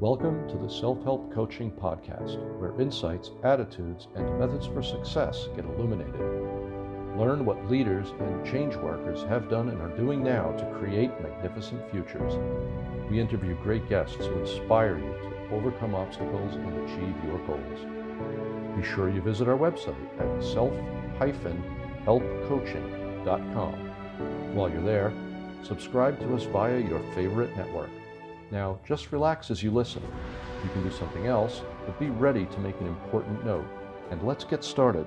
Welcome to the Self-Help Coaching Podcast, where insights, attitudes, and methods for success get illuminated. Learn what leaders and change workers have done and are doing now to create magnificent futures. We interview great guests who inspire you to overcome obstacles and achieve your goals. Be sure you visit our website at self-helpcoaching.com. While you're there, subscribe to us via your favorite network. Now, just relax as you listen. You can do something else, but be ready to make an important note. And let's get started.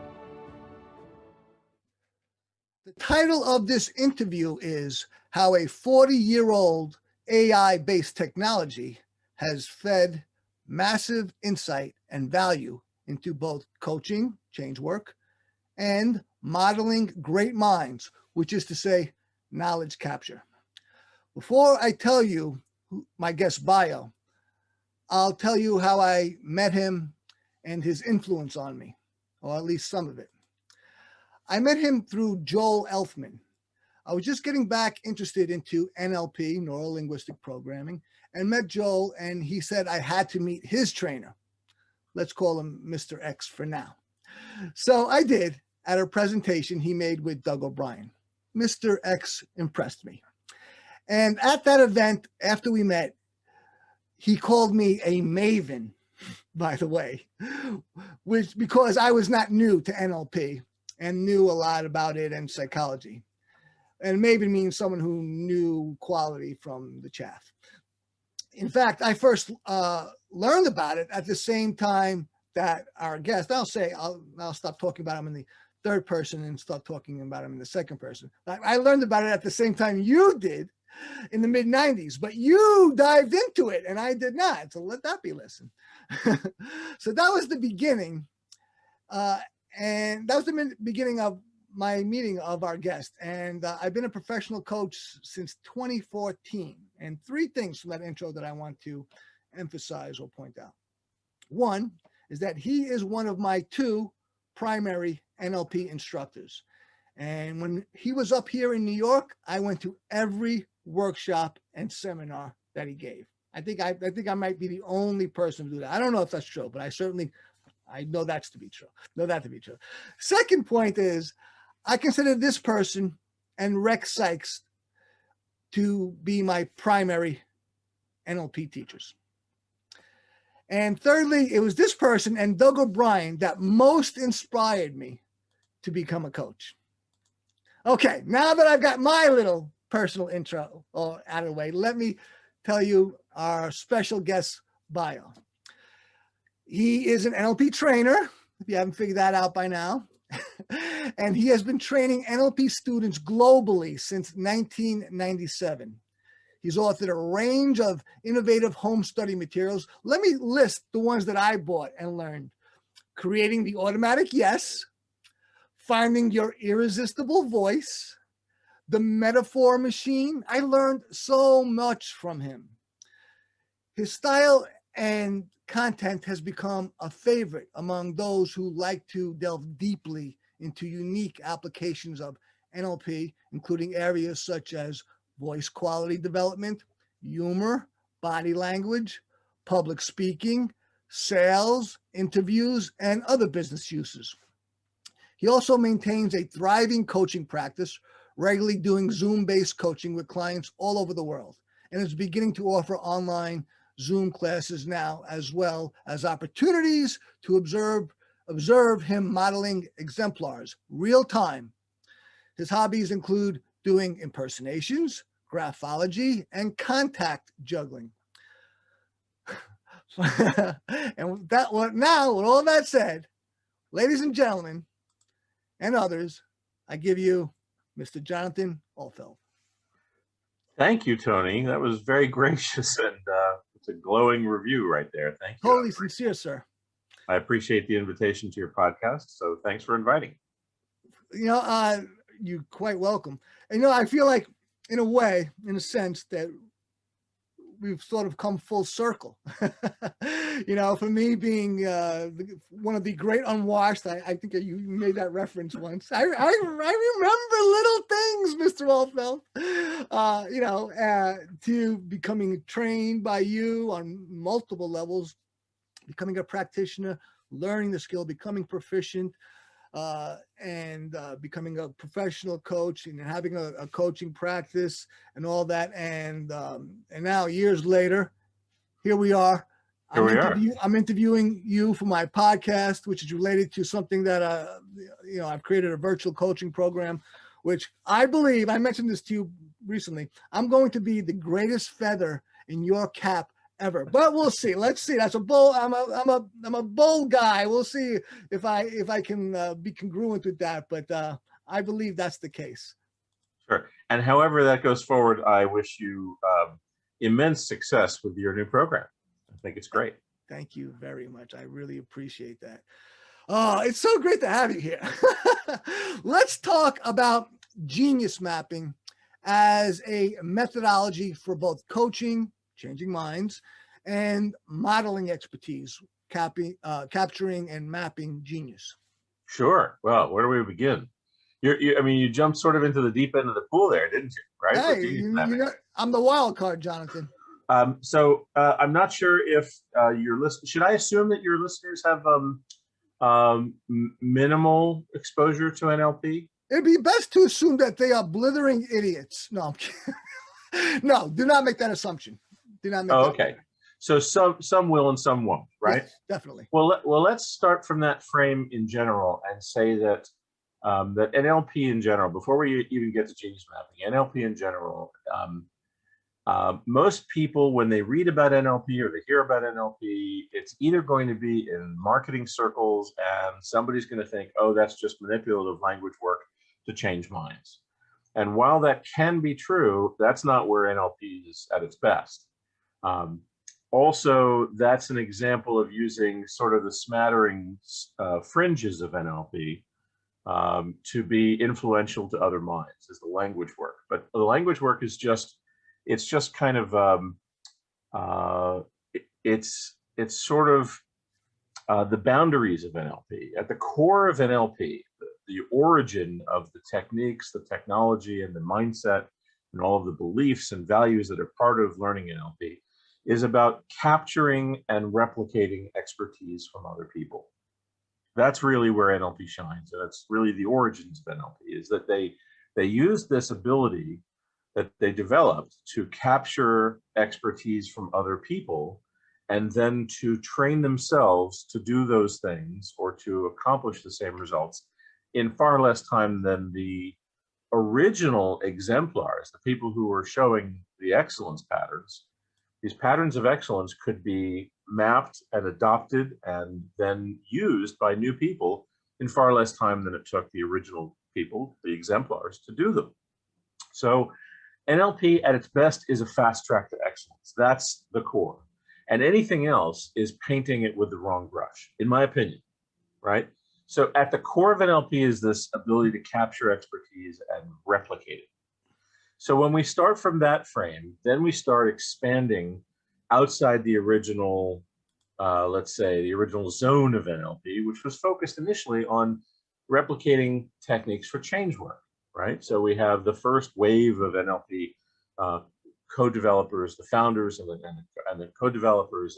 The title of this interview is How a 40-Year-Old AI-Based Technology Has Fed Massive Insight and Value into both coaching, change work, and modeling great minds, which is to say, knowledge capture. Before I tell you my guest bio, I'll tell you how I met him and his influence on me, or at least some of it. I met him through Joel Elfman. I was just getting back interested into NLP, neuro-linguistic programming, and met Joel, and he said I had to meet his trainer. Let's call him Mr. X for now. So I did at a presentation he made with Doug O'Brien. Mr. X impressed me. And at that event, after we met, he called me a maven, by the way, which because I was not new to NLP and knew a lot about it and psychology. And maven means someone who knew quality from the chaff. In fact, I first learned about it at the same time that our guest, I'll stop talking about him in the third person and start talking about him in the second person. I learned about it at the same time you did in the mid-90s, but you dived into it and I did not. So let that be listened. So that was the beginning. And that was the beginning of my meeting of our guest. And I've been a professional coach since 2014. And three things from that intro that I want to emphasize or point out. One is that he is one of my two primary NLP instructors. And when he was up here in New York, I went to every workshop and seminar that he gave. I think I might be the only person to do that. I don't know if that's true, but I know that's to be true. Know that to be true. Second point is I consider this person and Rex Sykes to be my primary NLP teachers. And thirdly, it was this person and Doug O'Brien that most inspired me to become a coach. Okay, now that I've got my little personal intro out of the way, let me tell you our special guest bio. He is an NLP trainer, if you haven't figured that out by now. And he has been training NLP students globally since 1997. He's authored a range of innovative home study materials. Let me list the ones that I bought and learned. Creating the Automatic Yes, Finding Your Irresistible Voice, The Metaphor Machine. I learned so much from him. His style and content has become a favorite among those who like to delve deeply into unique applications of NLP, including areas such as voice quality development, humor, body language, public speaking, sales, interviews, and other business uses. He also maintains a thriving coaching practice, regularly doing Zoom-based coaching with clients all over the world, and is beginning to offer online Zoom classes now, as well as opportunities to observe him modeling exemplars real time. His hobbies include doing impersonations, graphology, and contact juggling. And with all that said, ladies and gentlemen, and others, I give you Mr. Jonathan Altfeld. Thank you, Tony. That was very gracious, and it's a glowing review right there. Thank you. Totally sincere, sir. I appreciate the invitation to your podcast, so thanks for inviting. You're quite welcome. And I feel like, in a way, in a sense, that we've sort of come full circle. For me being one of the great unwashed, I think you made that reference once. I remember little things, Mr. Altfeld. To becoming trained by you on multiple levels, becoming a practitioner, learning the skill, becoming proficient, and becoming a professional coach and having a coaching practice and all that. And now years later, here we are. I'm interviewing you for my podcast, which is related to something that, I've created a virtual coaching program, which I believe, I mentioned this to you recently, I'm going to be the greatest feather in your cap ever. But we'll see. Let's see. That's a bold. I'm a bold guy. We'll see if I can be congruent with that. But I believe that's the case. Sure. And however that goes forward, I wish you immense success with your new program. I think it's great. Thank you very much. I really appreciate that. Oh, it's so great to have you here. Let's talk about genius mapping as a methodology for both coaching, changing minds, and modeling expertise, capturing and mapping genius. Sure. Well, where do we begin? You jumped sort of into the deep end of the pool there, didn't you? Right? Hey, I'm the wild card, Jonathan. So I'm not sure if your listeners, should I assume that your listeners have minimal exposure to NLP? It'd be best to assume that they are blithering idiots. No, I'm kidding. No, do not make that assumption. Do not make that. Okay. So some will and some won't, right? Yes, definitely. Well, let's start from that frame in general and say that that NLP in general, before we even get to genius mapping, NLP in general, most people, when they read about NLP or they hear about NLP, it's either going to be in marketing circles and somebody's going to think, oh, that's just manipulative language work to change minds. And while that can be true, that's not where NLP is at its best. Also, that's an example of using sort of the smattering fringes of NLP to be influential to other minds is the language work. But the language work is it's just kind of, it's sort of the boundaries of NLP. At the core of NLP, the origin of the techniques, the technology, and the mindset, and all of the beliefs and values that are part of learning NLP is about capturing and replicating expertise from other people. That's really where NLP shines. And that's really the origins of NLP, is that they use this ability that they developed to capture expertise from other people and then to train themselves to do those things or to accomplish the same results in far less time than the original exemplars, the people who were showing the excellence patterns. These patterns of excellence could be mapped and adopted and then used by new people in far less time than it took the original people, the exemplars, to do them. So NLP at its best is a fast track to excellence. That's the core. And anything else is painting it with the wrong brush, in my opinion, right? So at the core of NLP is this ability to capture expertise and replicate it. So when we start from that frame, then we start expanding outside the original, let's say, the original zone of NLP, which was focused initially on replicating techniques for change work, right? So we have the first wave of NLP co-developers, the founders and the co-developers,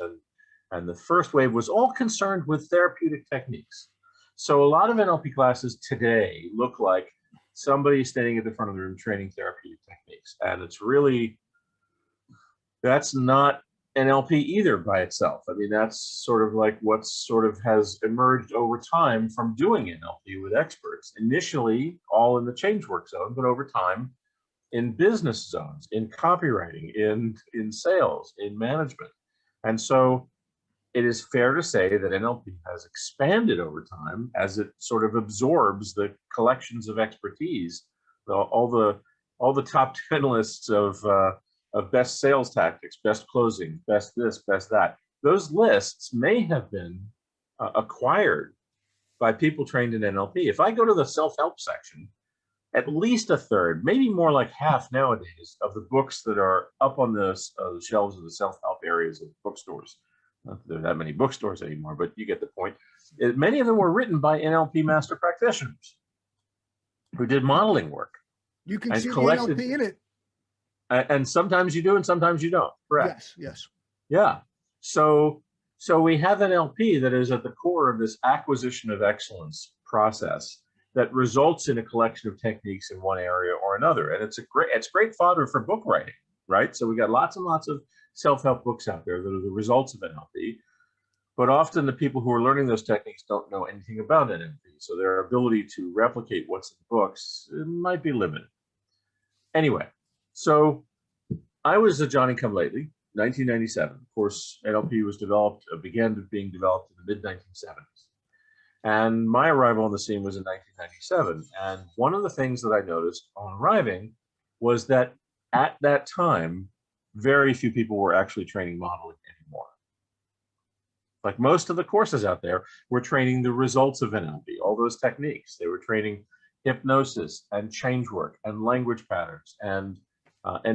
and the first wave was all concerned with therapeutic techniques. So a lot of NLP classes today look like somebody standing at the front of the room training therapeutic techniques. And it's really, that's not NLP either by itself. I mean, that's sort of like what sort of has emerged over time from doing NLP with experts. Initially, all in the Changework zone, but over time, in business zones, in copywriting, in sales, in management. And so it is fair to say that NLP has expanded over time as it sort of absorbs the collections of expertise, all the top 10 lists of best sales tactics, best closing, best this, best that. Those lists may have been acquired by people trained in NLP. If I go to the self-help section, at least a third, maybe more like half nowadays, of the books that are up on the shelves of the self-help areas of bookstores. Not that there are that many bookstores anymore, but you get the point. Many of them were written by NLP master practitioners who did modeling work. You can and see collected, the NLP in it. And sometimes you do and sometimes you don't. Correct. Yes. Yeah. So we have NLP that is at the core of this acquisition of excellence process that results in a collection of techniques in one area or another. And it's great fodder for book writing, right? So we got lots and lots of self-help books out there that are the results of NLP. But often the people who are learning those techniques don't know anything about NLP. So their ability to replicate what's in the books might be limited. Anyway, so I was a Johnny-come-lately, 1997. Of course, NLP began being developed in the mid-1970s. And my arrival on the scene was in 1997. And one of the things that I noticed on arriving was that at that time, very few people were actually training modeling anymore. Like most of the courses out there were training the results of NLP, all those techniques. They were training hypnosis and changework and language patterns and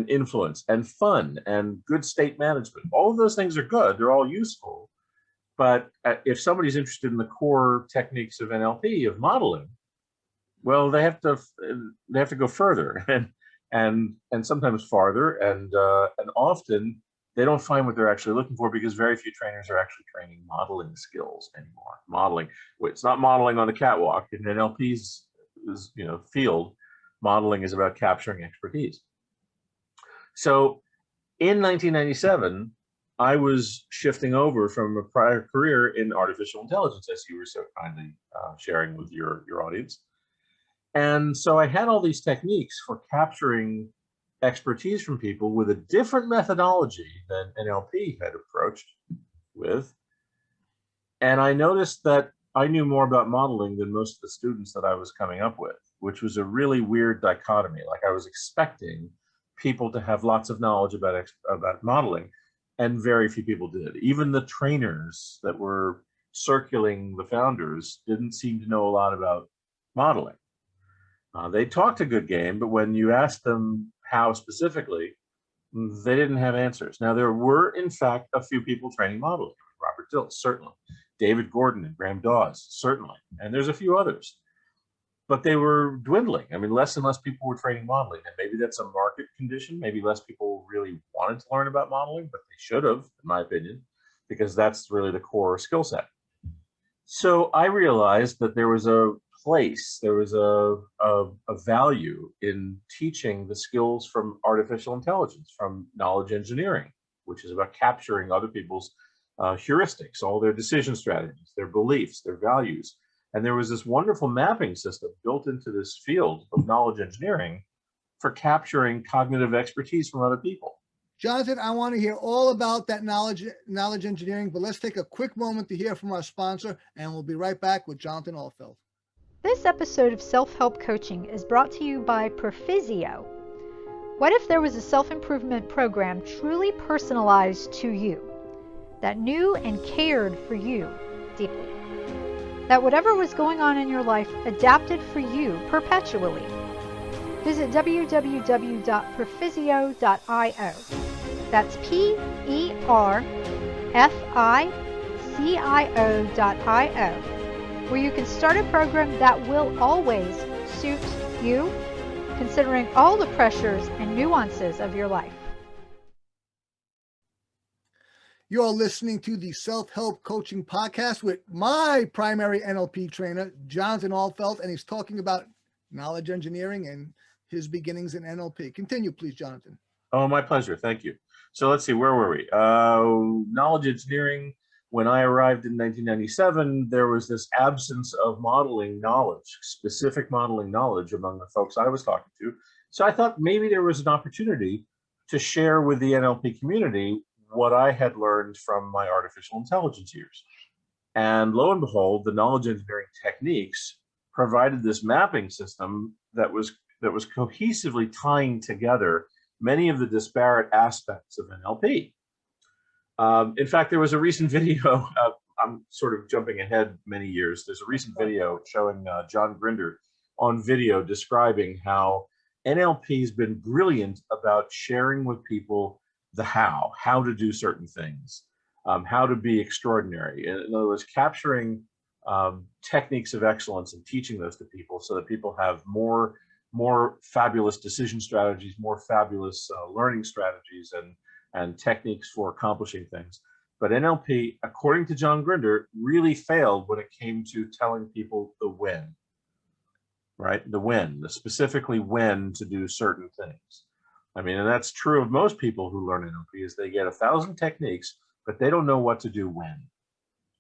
influence and fun and good state management. All of those things are good. They're all useful. But if somebody's interested in the core techniques of NLP, of modeling, well, they have to go further and sometimes farther, and often they don't find what they're actually looking for, because very few trainers are actually training modeling skills anymore. Modeling, it's not modeling on the catwalk. In NLP's field, modeling is about capturing expertise. So in 1997, I was shifting over from a prior career in artificial intelligence, as you were so kindly sharing with your audience. And so I had all these techniques for capturing expertise from people with a different methodology than NLP had approached with. And I noticed that I knew more about modeling than most of the students that I was coming up with, which was a really weird dichotomy. Like, I was expecting people to have lots of knowledge about modeling, and very few people did. Even the trainers that were circling the founders didn't seem to know a lot about modeling. They talked a good game, but when you asked them how specifically, they didn't have answers. Now, there were, in fact, a few people training modeling. Robert Dilts, certainly. David Gordon and Graham Dawes, certainly. And there's a few others. But they were dwindling. I mean, less and less people were training modeling. And maybe that's a market condition. Maybe less people really wanted to learn about modeling, but they should have, in my opinion, because that's really the core skill set. So I realized that there was a place, there was a value in teaching the skills from artificial intelligence, from knowledge engineering, which is about capturing other people's heuristics, all their decision strategies, their beliefs, their values. And there was this wonderful mapping system built into this field of knowledge engineering for capturing cognitive expertise from other people. Jonathan, I want to hear all about that knowledge engineering, but let's take a quick moment to hear from our sponsor, and we'll be right back with Jonathan Altfeld. This episode of Self-Help Coaching is brought to you by Profizio. What if there was a self-improvement program truly personalized to you, that knew and cared for you deeply? That whatever was going on in your life adapted for you perpetually. Visit www.profizio.io. That's PERFICIO.io, where you can start a program that will always suit you, considering all the pressures and nuances of your life. You're listening to the Self-Help Coaching Podcast with my primary NLP trainer, Jonathan Altfeld, and he's talking about knowledge engineering and his beginnings in NLP. Continue, please, Jonathan. Oh, my pleasure. Thank you. So let's see, where were we? Knowledge engineering. When I arrived in 1997, there was this absence of modeling knowledge, specific modeling knowledge among the folks I was talking to. So I thought maybe there was an opportunity to share with the NLP community what I had learned from my artificial intelligence years. And lo and behold, the knowledge engineering techniques provided this mapping system that was cohesively tying together many of the disparate aspects of NLP. In fact, there was a recent video, I'm sort of jumping ahead many years. There's a recent video showing John Grinder on video describing how NLP has been brilliant about sharing with people the how to do certain things, how to be extraordinary. In other words, capturing techniques of excellence and teaching those to people so that people have more fabulous decision strategies, more fabulous learning strategies and techniques for accomplishing things. But NLP, according to John Grinder, really failed when it came to telling people the when, right? The specifically when to do certain things. I mean, and that's true of most people who learn NLP, is they get 1,000 techniques, but they don't know what to do when.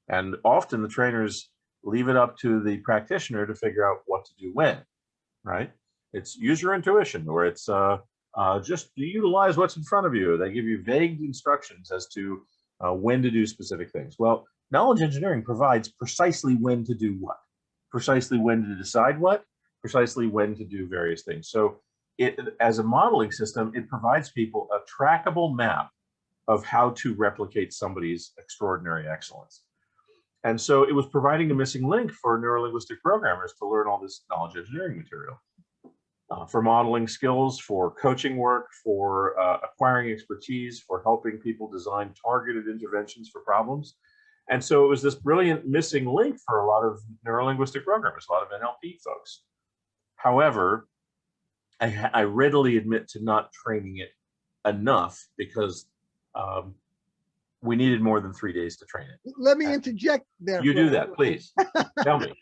And often the trainers leave it up to the practitioner to figure out what to do when, right? It's use your intuition, or it's just utilize what's in front of you. They give you vague instructions as to when to do specific things. Well, knowledge engineering provides precisely when to do what, precisely when to decide what, precisely when to do various things. So it, as a modeling system, it provides people a trackable map of how to replicate somebody's extraordinary excellence. And so it was providing a missing link for neurolinguistic programmers to learn all this knowledge engineering material. For modeling skills, for coaching work, for acquiring expertise, for helping people design targeted interventions for problems. And so it was this brilliant missing link for a lot of neurolinguistic programmers, a lot of NLP folks. However, I readily admit to not training it enough because we needed more than 3 days to train it. Let me interject there. You do that, please. Tell me.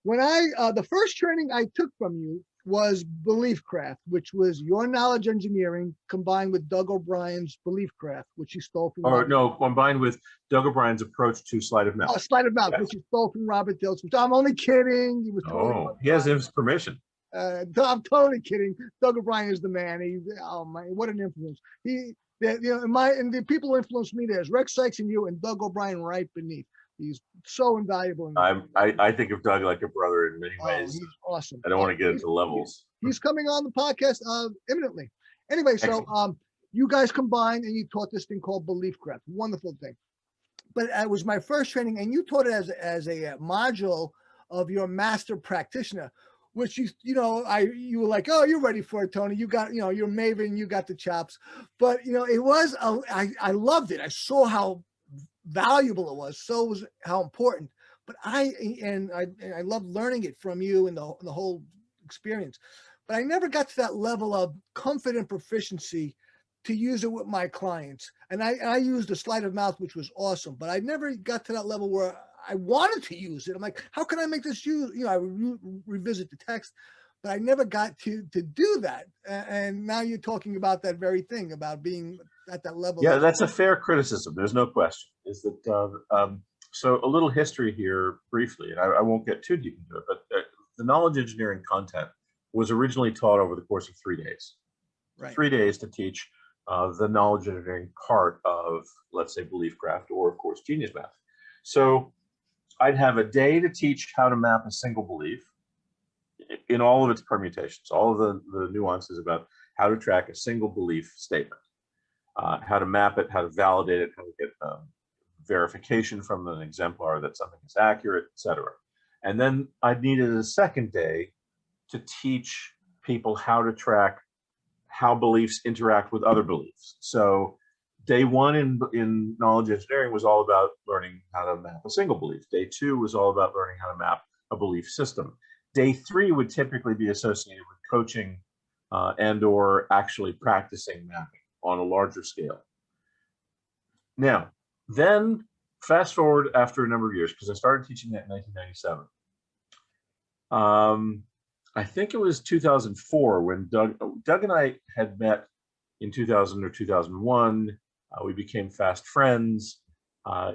When the first training I took from you was Belief Craft, which was your knowledge engineering combined with Doug O'Brien's Belief Craft, which he stole from. Or no, combined with Doug O'Brien's approach to sleight of mouth. Oh, sleight of mouth, yes. Which he stole from Robert Dilts. I'm only kidding. He was totally he has his permission. I'm totally kidding. Doug O'Brien is the man. Oh my, what an influence. You know, and the people who influenced me there's Rex Sykes and you, and Doug O'Brien right beneath. He's so invaluable. I think of Doug like a brother in many ways. He's awesome. I don't want to get into levels. He's coming on the podcast imminently. Anyway, so you guys combined and you taught this thing called Belief Craft. Wonderful thing. But it was my first training, and you taught it as a module of your master practitioner, which you were like, oh, you're ready for it, Tony. You got, you're Maven, you got the chops. But it was I loved it. I saw how valuable it was, so was how important. But I loved learning it from you and the whole experience. But I never got to that level of comfort and proficiency to use it with my clients. And I used the sleight of mouth, which was awesome. But I never got to that level where I wanted to use it. I'm like, how can I make this use? I would revisit the text, but I never got to do that. And now you're talking about that very thing, about being at that level. Yeah, that's a fair criticism. There's no question. Is that so? A little history here, briefly, and I won't get too deep into it. But the knowledge engineering content was originally taught over the course of 3 days. Right. 3 days to teach the knowledge engineering part of, let's say, Belief Craft, or of course, Genius Math. So I'd have a day to teach how to map a single belief in all of its permutations, all of the nuances about how to track a single belief statement, how to map it, how to validate it, how to get verification from an exemplar that something is accurate, etc. And then I needed a second day to teach people how to track how beliefs interact with other beliefs. So day one in knowledge engineering was all about learning how to map a single belief. Day two was all about learning how to map a belief system. Day three would typically be associated with coaching and or actually practicing mapping on a larger scale. Now, then fast forward after a number of years, because I started teaching that in 1997. I think it was 2004 when Doug and I had met in 2000 or 2001. We became fast friends.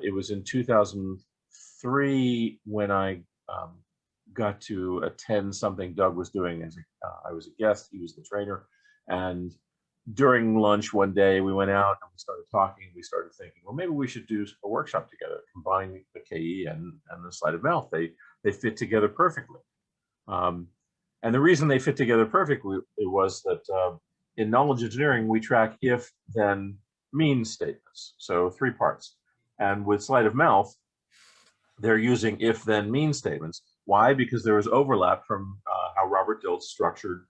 It was in 2003 when I got to attend something Doug was doing as I was a guest. He was the trainer. And during lunch one day, we went out and we started talking. We started thinking, well, maybe we should do a workshop together, combine the KE and the sleight of mouth. They fit together perfectly. And the reason they fit together perfectly was that in knowledge engineering, we track if, then, mean statements. So 3 parts. And with sleight of mouth, they're using if, then, mean statements Why? Because there was overlap from how Robert Dilts structured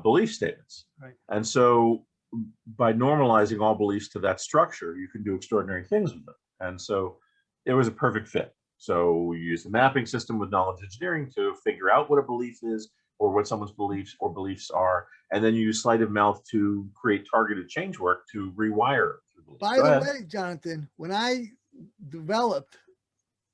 belief statements. Right. And so by normalizing all beliefs to that structure, you can do extraordinary things with them. And so it was a perfect fit. So we use the mapping system with knowledge engineering to figure out what a belief is, or what someone's beliefs are. And then you use sleight of mouth to create targeted change work to rewire the beliefs. By the way, Jonathan, when I developed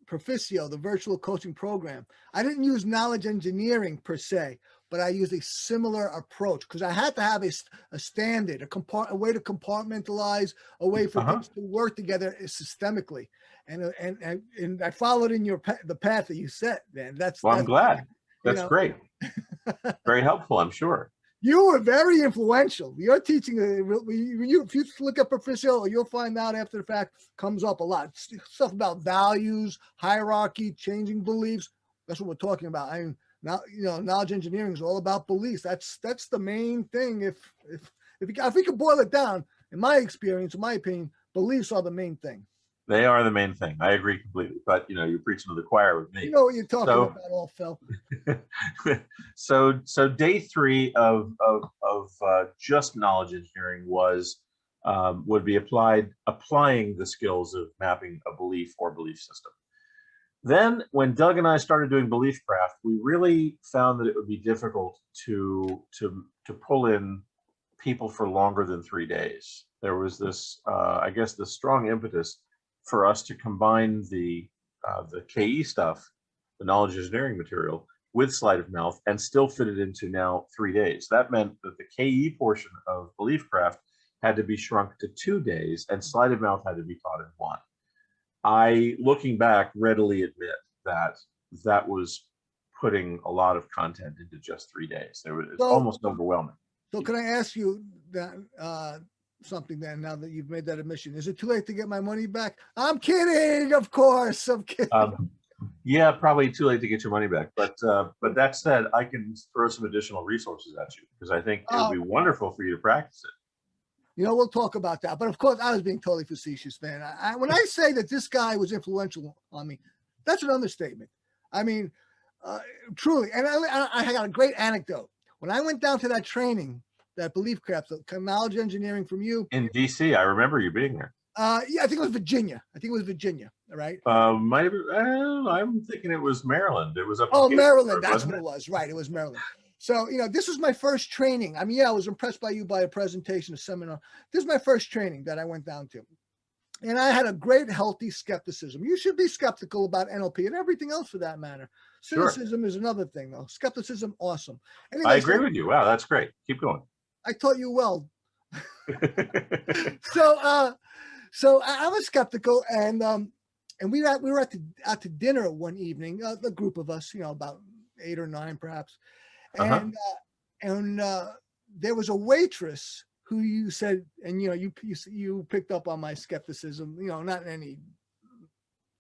Proficio, the virtual coaching program, I didn't use knowledge engineering per se, but I used a similar approach because I had to have a standard, a way to compartmentalize, a way for things to work together systemically. And I followed in the path that you set, man. I'm glad. That's great. Very helpful, I'm sure. You were very influential. Your teaching, if you look at Proficio, you'll find out after the fact comes up a lot. Stuff about values, hierarchy, changing beliefs. That's what we're talking about. I mean, now, knowledge engineering is all about beliefs. That's the main thing. If we could boil it down, in my experience, in my opinion, beliefs are the main thing. They are the main thing. I agree completely. But you're preaching to the choir with me. You know what you're talking about, Altfeld. So day 3 of just knowledge engineering would be applying the skills of mapping a belief or belief system. Then when Doug and I started doing belief craft, we really found that it would be difficult to pull in people for longer than 3 days. There was this, I guess, the strong impetus for us to combine the KE stuff, the knowledge engineering material, with sleight of mouth and still fit it into now 3 days. That meant that the KE portion of belief craft had to be shrunk to 2 days and sleight of mouth had to be taught in 1. I, looking back, readily admit that was putting a lot of content into just 3 days. It's almost overwhelming. So can I ask you that something then, now that you've made that admission? Is it too late to get my money back? I'm kidding, of course. I'm kidding. Yeah, probably too late to get your money back. But that said, I can throw some additional resources at you because I think it would be wonderful for you to practice it. We'll talk about that. But of course, I was being totally facetious, man. When I say that this guy was influential on me, that's an understatement. I mean, truly. And I got a great anecdote. When I went down to that training, that belief craft, knowledge engineering from you. In DC, I remember you being there. Yeah, I think it was Virginia. Right? Might have been, I'm thinking it was Maryland. It was up. Oh, Maryland. That's what it was. Right. It was Maryland. So, this was my first training. I mean, yeah, I was impressed by you by a presentation, a seminar. This is my first training that I went down to. And I had a great, healthy skepticism. You should be skeptical about NLP and everything else for that matter. Cynicism is another thing, though. Skepticism, awesome. Anyway, I agree with you. Wow, that's great. Keep going. I taught you well. So I was skeptical, and we were out to dinner one evening, the group of us, about 8 or 9 perhaps, and there was a waitress who you said, and you picked up on my skepticism, not in any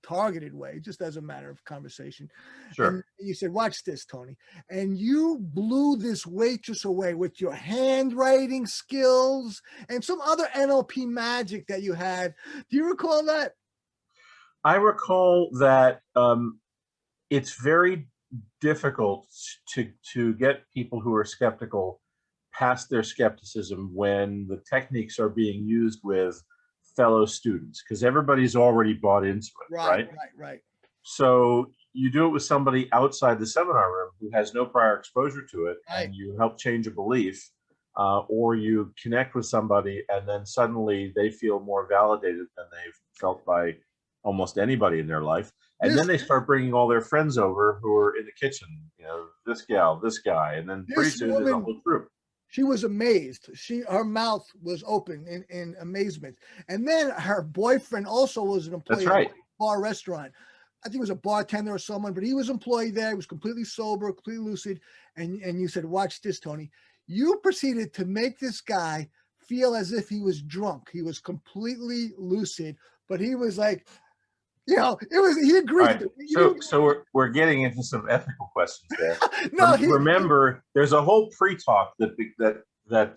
targeted way, just as a matter of conversation. Sure. And you said, "Watch this, Tony," and you blew this waitress away with your handwriting skills and some other NLP magic that you had. Do you recall that? I recall that it's very difficult to get people who are skeptical past their skepticism when the techniques are being used with fellow students, because everybody's already bought into it, right? Right. So you do it with somebody outside the seminar room who has no prior exposure to it, right, and you help change a belief, or you connect with somebody and then suddenly they feel more validated than they've felt by almost anybody in their life. And then they start bringing all their friends over who are in the kitchen, this gal, this guy, and then pretty soon there's a whole group. She was amazed. Her mouth was open in amazement. And then her boyfriend also was an employee. That's right. At a bar restaurant. I think it was a bartender or someone, but he was employed there. He was completely sober, completely lucid. And you said, "Watch this, Tony." You proceeded to make this guy feel as if he was drunk. He was completely lucid, but he was like, he agreed. Right. So we're getting into some ethical questions there. No, remember, there's a whole pre-talk that that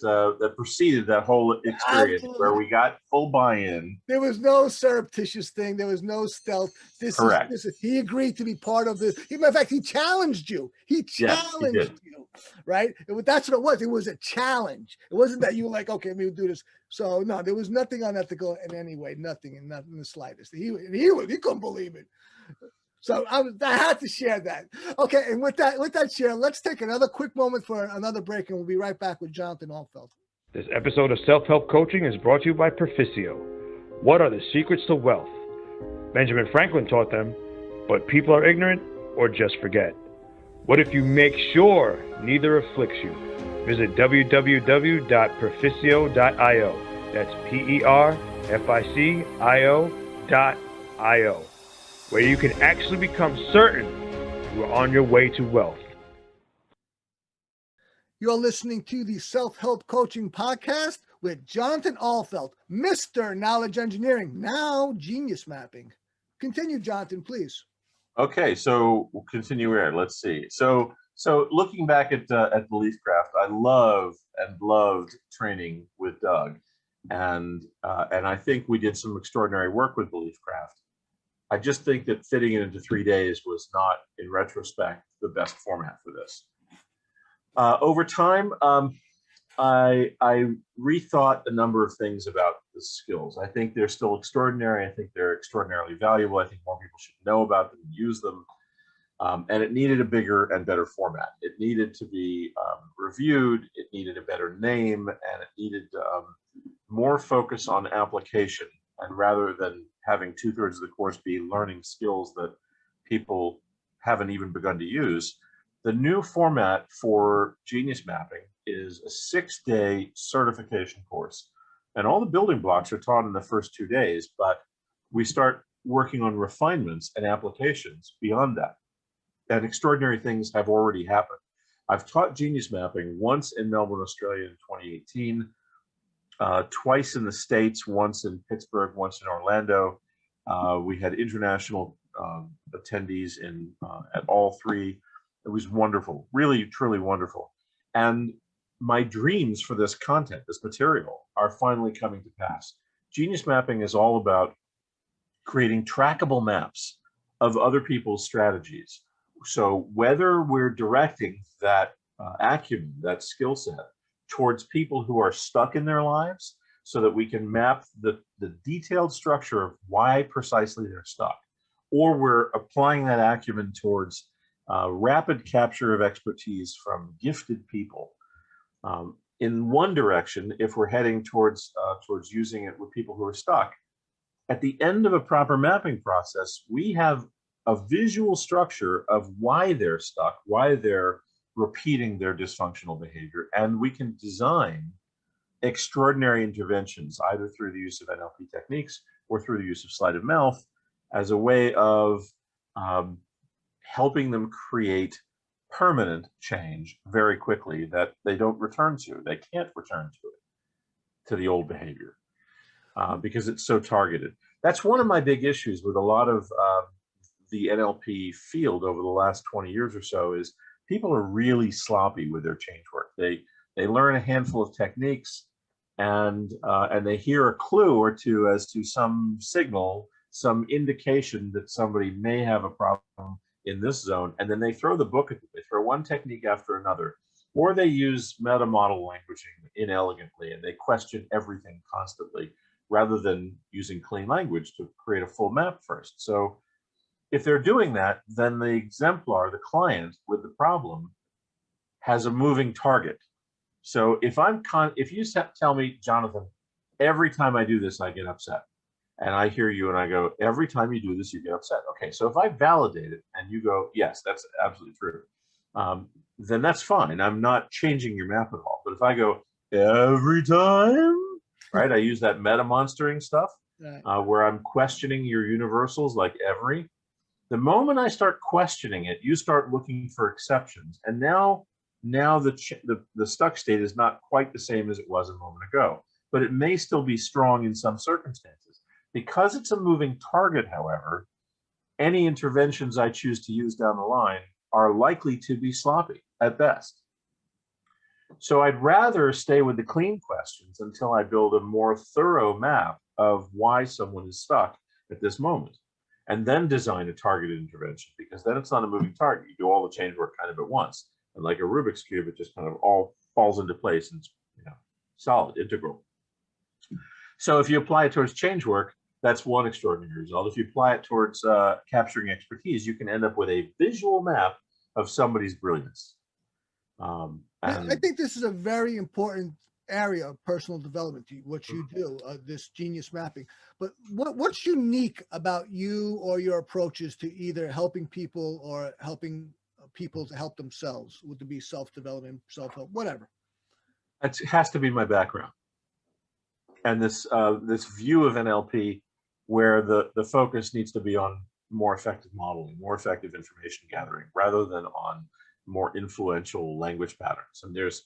preceded that whole experience, Absolutely. where we got full buy-in. There was no surreptitious thing. There was no stealth. Correct. He agreed to be part of this. In fact, he challenged you. He Yes, he did. challenged you, right? That's what it was. It was a challenge. It wasn't that you were like, okay, we'll do this. So no, there was nothing unethical in any way. Nothing in the slightest. He couldn't believe it. So I had to share that. Okay, and with that share, let's take another quick moment for another break, and we'll be right back with Jonathan Altfeld. This episode of Self-Help Coaching is brought to you by Proficio. What are the secrets to wealth? Benjamin Franklin taught them, but people are ignorant or just forget. What if you make sure neither afflicts you? Visit www.proficio.io. That's PERFICIO.io, where you can actually become certain you are on your way to wealth. You're listening to the Self-Help Coaching Podcast with Jonathan Altfeld, Mr. Knowledge Engineering, now Genius Mapping. Continue, Jonathan, please. Okay, so we'll continue here. Let's see. So looking back at Beliefcraft, I loved training with Doug, and I think we did some extraordinary work with Beliefcraft. I just think that fitting it into 3 days was not, in retrospect, the best format for this. Over time, I rethought a number of things about the skills. I think they're still extraordinary. I think they're extraordinarily valuable. I think more people should know about them and use them. And it needed a bigger and better format. It needed to be reviewed. It needed a better name, and it needed more focus on application. And rather than having 2/3 of the course be learning skills that people haven't even begun to use, the new format for Genius Mapping is a 6-day certification course. And all the building blocks are taught in the first 2 days, but we start working on refinements and applications beyond that. And extraordinary things have already happened. I've taught Genius Mapping once in Melbourne, Australia in 2018, twice in the States, once in Pittsburgh, once in Orlando. We had international attendees at all three. It was wonderful, really, truly wonderful. And my dreams for this content, this material, are finally coming to pass. Genius Mapping is all about creating trackable maps of other people's strategies. So whether we're directing that acumen, that skill set, towards people who are stuck in their lives, so that we can map the detailed structure of why precisely they're stuck, or we're applying that acumen towards rapid capture of expertise from gifted people. In one direction, if we're heading towards using it with people who are stuck, at the end of a proper mapping process, we have a visual structure of why they're stuck, why they're repeating their dysfunctional behavior, and we can design extraordinary interventions, either through the use of NLP techniques or through the use of sleight of mouth, as a way of helping them create permanent change very quickly that they don't return to. They can't return to the old behavior because it's so targeted. That's one of my big issues with a lot of the NLP field over the last 20 years or so, is people are really sloppy with their change work. They learn a handful of techniques and they hear a clue or two as to some signal, some indication that somebody may have a problem in this zone, and then they throw the book at it. They throw one technique after another, or they use meta model languaging inelegantly, and they question everything constantly rather than using clean language to create a full map first. So if they're doing that, then the exemplar, the client with the problem, has a moving target. So if you tell me, Jonathan, every time I do this, I get upset, and I hear you and I go, every time you do this, you get upset. Okay, so if I validate it and you go, yes, that's absolutely true, then that's fine. I'm not changing your map at all. But if I go, every time, right, I use that meta monstering stuff, where I'm questioning your universals like every. The moment I start questioning it, you start looking for exceptions. And now the stuck state is not quite the same as it was a moment ago, but it may still be strong in some circumstances. Because it's a moving target, however, any interventions I choose to use down the line are likely to be sloppy at best. So I'd rather stay with the clean questions until I build a more thorough map of why someone is stuck at this moment, and then design a targeted intervention, because then it's not a moving target. You do all the change work kind of at once. And like a Rubik's Cube, it just kind of all falls into place and it's, solid, integral. So if you apply it towards change work, that's one extraordinary result. If you apply it towards capturing expertise, you can end up with a visual map of somebody's brilliance. I think this is a very important area of personal development, what you do, this genius mapping. But what's unique about you or your approaches to either helping people or helping people to help themselves? Would it be self-development, self-help, whatever? It has to be my background. And this view of NLP where the focus needs to be on more effective modeling, more effective information gathering, rather than on more influential language patterns. And there's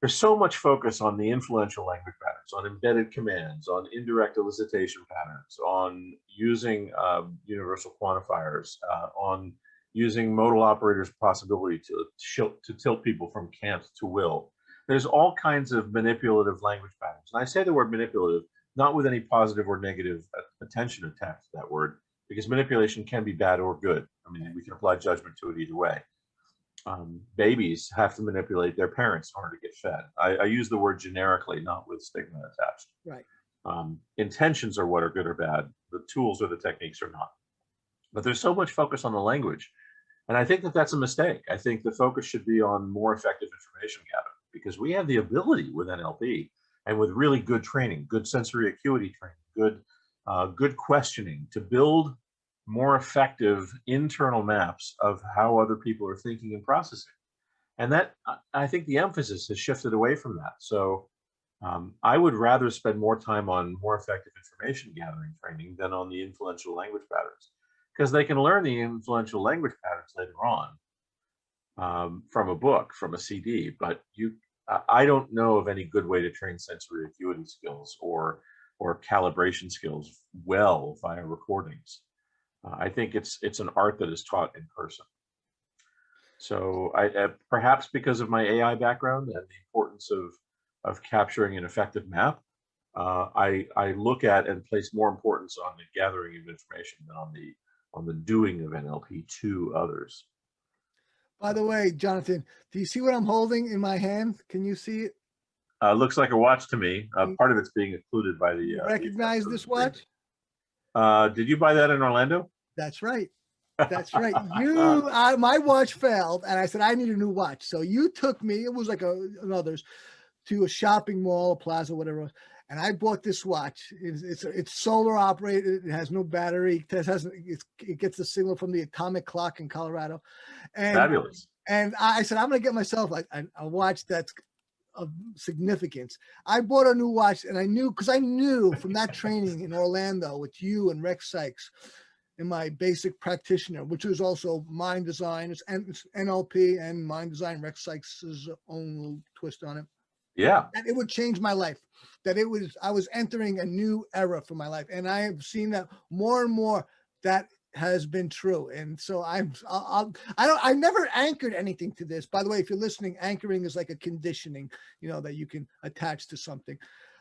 so much focus on the influential language patterns, on embedded commands, on indirect elicitation patterns, on using universal quantifiers, on using modal operators possibility to tilt people from can't to will. There's all kinds of manipulative language patterns. And I say the word manipulative, not with any positive or negative attention attached to that word, because manipulation can be bad or good. I mean, we can apply judgment to it either way. Babies have to manipulate their parents in order to get fed. I use the word generically, not with stigma attached. Right. Intentions are what are good or bad. The tools or the techniques are not. But there's so much focus on the language. And I think that that's a mistake. I think the focus should be on more effective information gathering, because we have the ability with NLP and with really good training, good sensory acuity training, good questioning, to build more effective internal maps of how other people are thinking and processing. And that, I think the emphasis has shifted away from that. So I would rather spend more time on more effective information gathering training than on the influential language patterns, because they can learn the influential language patterns later on from a book, from a CD, but I don't know of any good way to train sensory acuity skills or calibration skills well via recordings. I think it's an art that is taught in person. So perhaps because of my AI background and the importance of capturing an effective map, I look at and place more importance on the gathering of information than on the doing of NLP to others. By the way, Jonathan, do you see what I'm holding in my hand? Can you see it? Looks like a watch to me. Part of it's being occluded by the. Recognize this watch? Did you buy that in Orlando? That's right. That's right. My watch failed, and I said I need a new watch. So you took me. It was like another's to a shopping mall, a plaza, whatever it was, and I bought this watch. It's solar operated. It has no battery. It gets the signal from the atomic clock in Colorado. And, fabulous. And I said I'm going to get myself a watch that's of significance. I bought a new watch, and I knew from that training in Orlando with you and Rex Sykes in my basic practitioner, which was also mind design, it's NLP and mind design, Rex Sykes' own little twist on it. Yeah. That it would change my life, I was entering a new era for my life. And I have seen that more and more that has been true. And so I never anchored anything to this. By the way, if you're listening, anchoring is like a conditioning, that you can attach to something.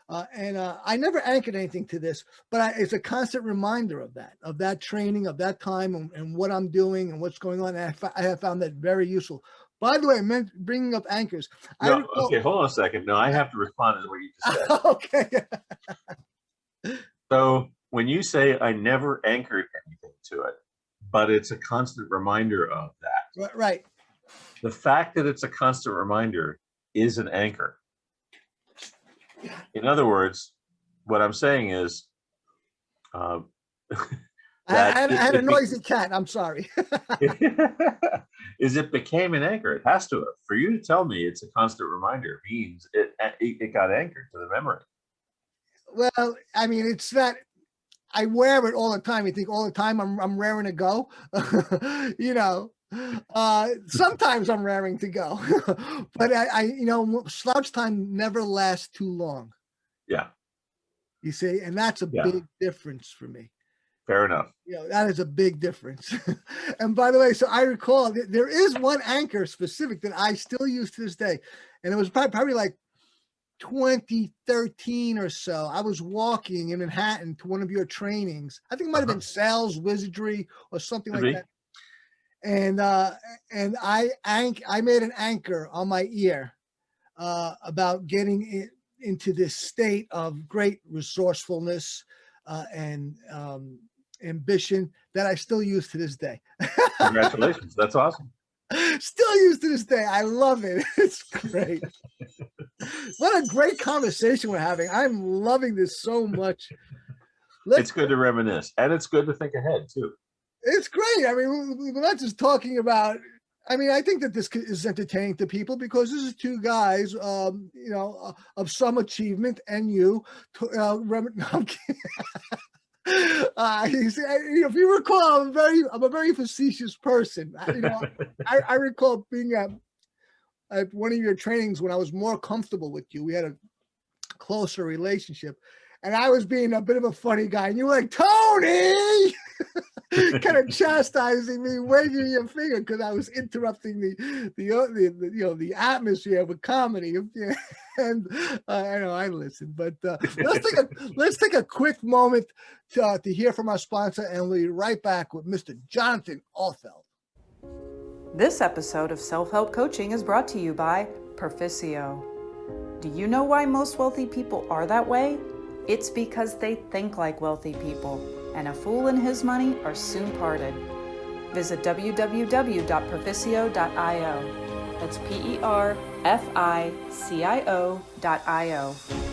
I never anchored anything to this, but it's a constant reminder of that training, of that time, and what I'm doing and what's going on. And I have found that very useful. By the way, bringing up anchors. Okay, hold on a second. No, I have to respond to what you just said. Okay. So when you say I never anchored anything to it, but it's a constant reminder of that. Right. The fact that it's a constant reminder is an anchor. In other words, what I'm saying is, I had a noisy cat. I'm sorry. Is it became an anchor? It has to have. For you to tell me it's a constant reminder means it got anchored to the memory. Well, I mean, it's that I wear it all the time. You think all the time I'm raring to go, sometimes I'm raring to go, but slouch time never lasts too long. Yeah. You see, and that's a big difference for me. Fair enough. That is a big difference. And by the way, so I recall there is one anchor specific that I still use to this day. And it was probably like 2013 or so. I was walking in Manhattan to one of your trainings. I think it might have been sales wizardry or something like that. And I made an anchor on my ear about getting into this state of great resourcefulness and ambition that I still use to this day. Congratulations. That's awesome. Still use to this day. I love it. It's great. What a great conversation we're having. I'm loving this so much. It's good to reminisce, and it's good to think ahead too. It's great. I mean, we're not just talking about, I mean, I think that this is entertaining to people because this is two guys, of some achievement, and you, no, I'm kidding. If you recall, I'm a very facetious person. I recall being at one of your trainings when I was more comfortable with you. We had a closer relationship, and I was being a bit of a funny guy, and you were like, Tony, kind of chastising me, waving your finger because I was interrupting the atmosphere with comedy. And I know I listened, but let's take a quick moment to hear from our sponsor, and we'll be right back with Mr. Jonathan Altfeld. This episode of Self-Help Coaching is brought to you by Perficio. Do you know why most wealthy people are that way? It's because they think like wealthy people, and a fool and his money are soon parted. Visit www.perficio.io. That's PERFICIO.io,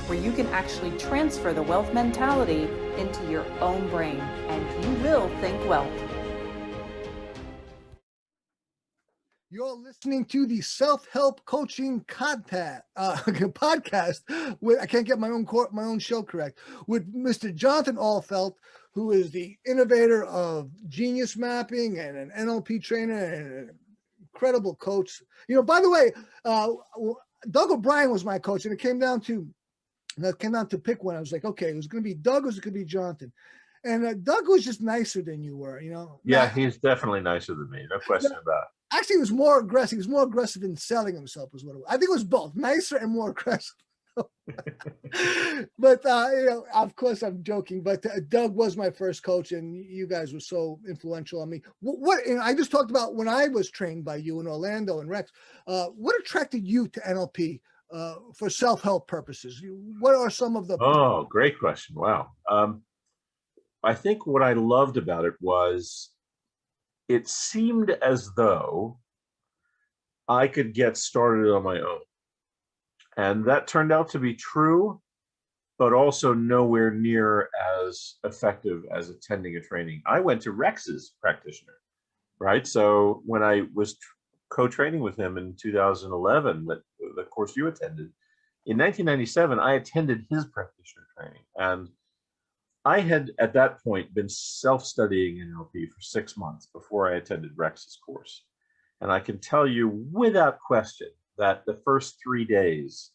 where you can actually transfer the wealth mentality into your own brain, and you will think wealth. You're listening to the Self-Help Coaching podcast with, I can't get my own show correct, with Mr. Jonathan Altfeld, who is the innovator of genius mapping and an NLP trainer and an incredible coach. By the way, Doug O'Brien was my coach, and it came down to pick one. I was like, okay, it was going to be Doug or it could be Jonathan. And Doug was just nicer than you were, Yeah, he's definitely nicer than me. No question about it. Actually, he was more aggressive. He was more aggressive in selling himself, is what it was. I think it was both, nicer and more aggressive. But of course, I'm joking. But Doug was my first coach, and you guys were so influential on me. What I just talked about when I was trained by you in Orlando and Rex. What attracted you to NLP for self-help purposes? What are some of the? Oh, great question! Wow. I think what I loved about it was, it seemed as though I could get started on my own. And that turned out to be true, but also nowhere near as effective as attending a training. I went to Rex's practitioner, right? So when I was co-training with him in 2011, the course you attended, in 1997, I attended his practitioner training. And I had, at that point, been self-studying NLP for 6 months before I attended Rex's course. And I can tell you without question that the first 3 days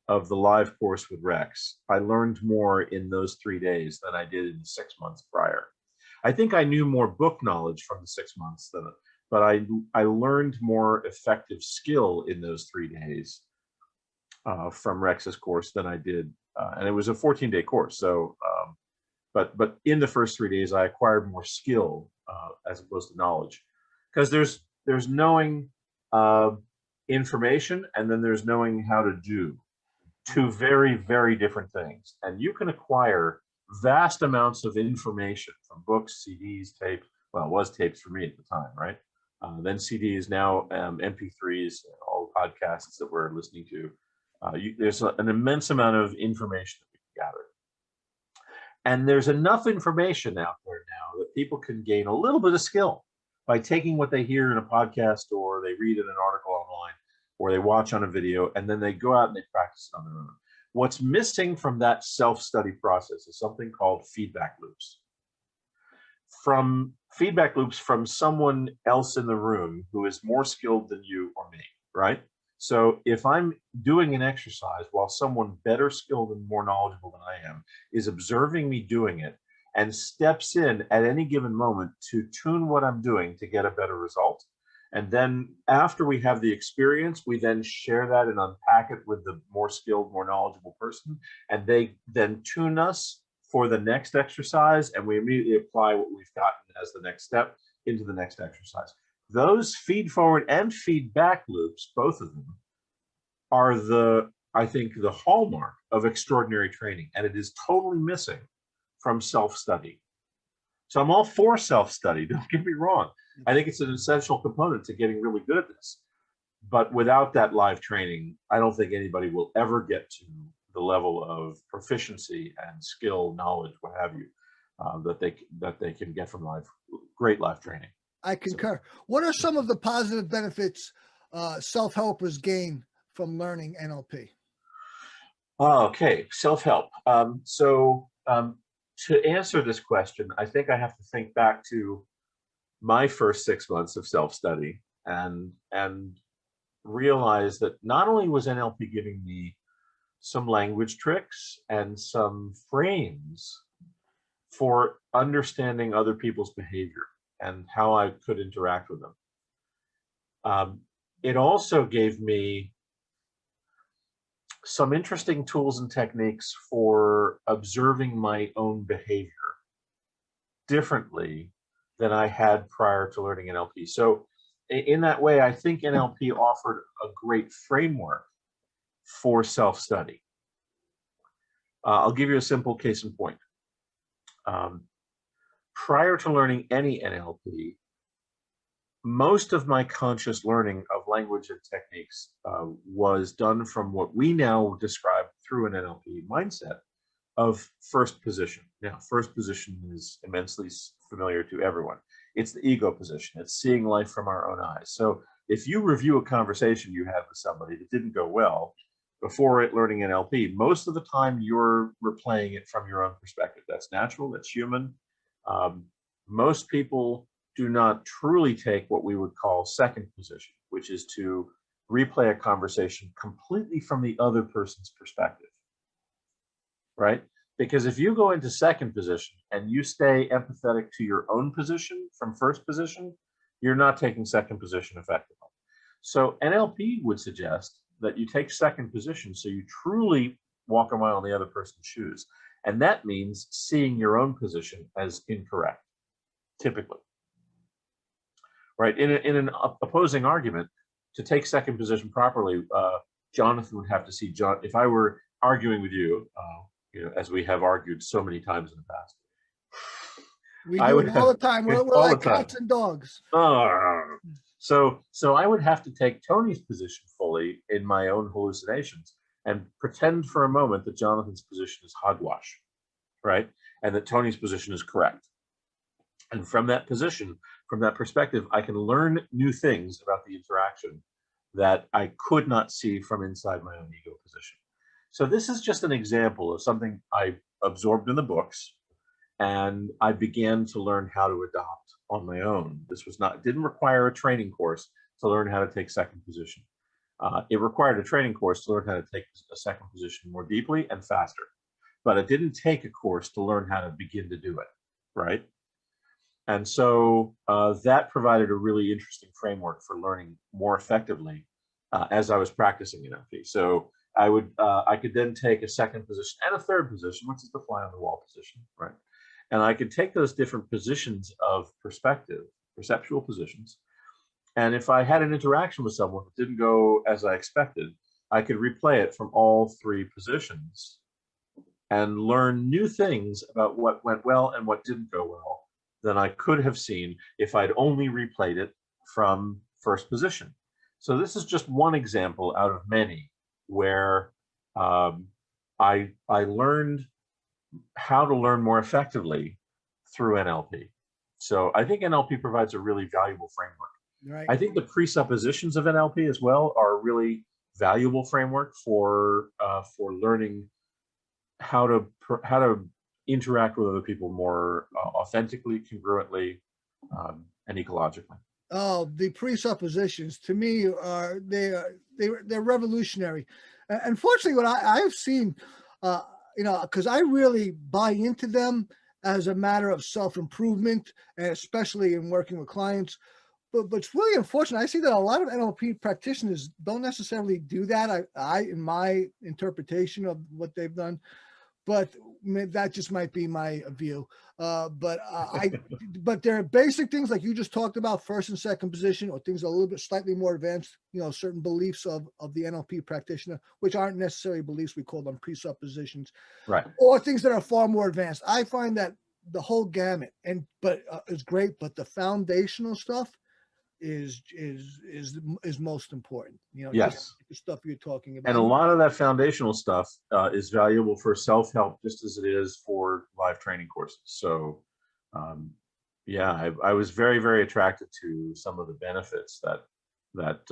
of the live course with Rex, I learned more in those 3 days than I did in the 6 months prior. I think I knew more book knowledge from the 6 months, but I learned more effective skill in those 3 days from Rex's course than I did. And it was a 14-day course. So, but in the first 3 days, I acquired more skill as opposed to knowledge, because there's knowing information, and then there's knowing how to do. Two very, very different things. And you can acquire vast amounts of information from books, CDs, tapes. Well, it was tapes for me at the time, right? Then CDs, now MP3s, all the podcasts that we're listening to. There's an immense amount of information that we can gather. And there's enough information out there now that people can gain a little bit of skill by taking what they hear in a podcast, or they read in an article online, or they watch on a video, and then they go out and they practice it on their own. What's missing from that self-study process is something called feedback loops. From feedback loops from someone else in the room who is more skilled than you or me, right? So if I'm doing an exercise while someone better skilled and more knowledgeable than I am is observing me doing it, and steps in at any given moment to tune what I'm doing to get a better result. And then after we have the experience, we then share that and unpack it with the more skilled, more knowledgeable person. And they then tune us for the next exercise. And we immediately apply what we've gotten as the next step into the next exercise. Those feed forward and feedback loops, both of them, are I think, the hallmark of extraordinary training. And it is totally missing from self-study. So I'm all for self-study, don't get me wrong. I think it's an essential component to getting really good at this. But without that live training, I don't think anybody will ever get to the level of proficiency and skill, knowledge, what have you, that they can get from great live training. I concur. What are some of the positive benefits self-helpers gain from learning NLP? Okay, self-help. To answer this question, I think I have to think back to my first 6 months of self-study and realize that not only was NLP giving me some language tricks and some frames for understanding other people's behavior and how I could interact with them. It also gave me some interesting tools and techniques for observing my own behavior differently than I had prior to learning NLP. So in that way, I think NLP offered a great framework for self-study. I'll give you a simple case in point. Prior to learning any NLP, most of my conscious learning of language and techniques was done from what we now describe through an NLP mindset of first position. Now, first position is immensely familiar to everyone. It's the ego position. It's seeing life from our own eyes. So if you review a conversation you had with somebody that didn't go well before learning NLP, most of the time you're replaying it from your own perspective. That's natural. That's human. Most people do not truly take what we would call second position, which is to replay a conversation completely from the other person's perspective, right? Because if you go into second position and you stay empathetic to your own position from first position, you're not taking second position effectively. So NLP would suggest that you take second position so you truly walk a mile in the other person's shoes. And that means seeing your own position as incorrect, typically. Right? In an opposing argument, to take second position properly, Jonathan would have to see John. If I were arguing with you, as we have argued so many times in the past, we do it all the time. We're like cats and dogs. So I would have to take Tony's position fully in my own hallucinations and pretend for a moment that Jonathan's position is hogwash, right? And that Tony's position is correct. And from that position, from that perspective, I can learn new things about the interaction that I could not see from inside my own ego position. So this is just an example of something I absorbed in the books, and I began to learn how to adopt on my own. This didn't require a training course to learn how to take second position. It required a training course to learn how to take a second position more deeply and faster. But it didn't take a course to learn how to begin to do it, right? And so that provided a really interesting framework for learning more effectively as I was practicing NLP. So I could then take a second position and a third position, which is the fly on the wall position, right? And I could take those different positions of perspective, perceptual positions. And if I had an interaction with someone that didn't go as I expected, I could replay it from all three positions and learn new things about what went well and what didn't go well than I could have seen if I'd only replayed it from first position. So this is just one example out of many where I learned how to learn more effectively through NLP. So I think NLP provides a really valuable framework. Right. I think the presuppositions of NLP as well are a really valuable framework for learning how to interact with other people more authentically, congruently, and ecologically. Oh, the presuppositions to me they're revolutionary. Unfortunately, what I've seen, because I really buy into them, as a matter of self-improvement, and especially in working with clients. But it's really unfortunate. I see that a lot of NLP practitioners don't necessarily do that. I in my interpretation of what they've done, but that just might be my view. But there are basic things like you just talked about, first and second position, or things a little bit slightly more advanced, certain beliefs of the NLP practitioner, which aren't necessarily beliefs. We call them presuppositions, Right. or things that are far more advanced. I find that the whole gamut but it's great, but the foundational stuff is most important. Yes. Just the stuff you're talking about. And a lot of that foundational stuff is valuable for self-help, just as it is for live training courses. So, I was very, very attracted to some of the benefits that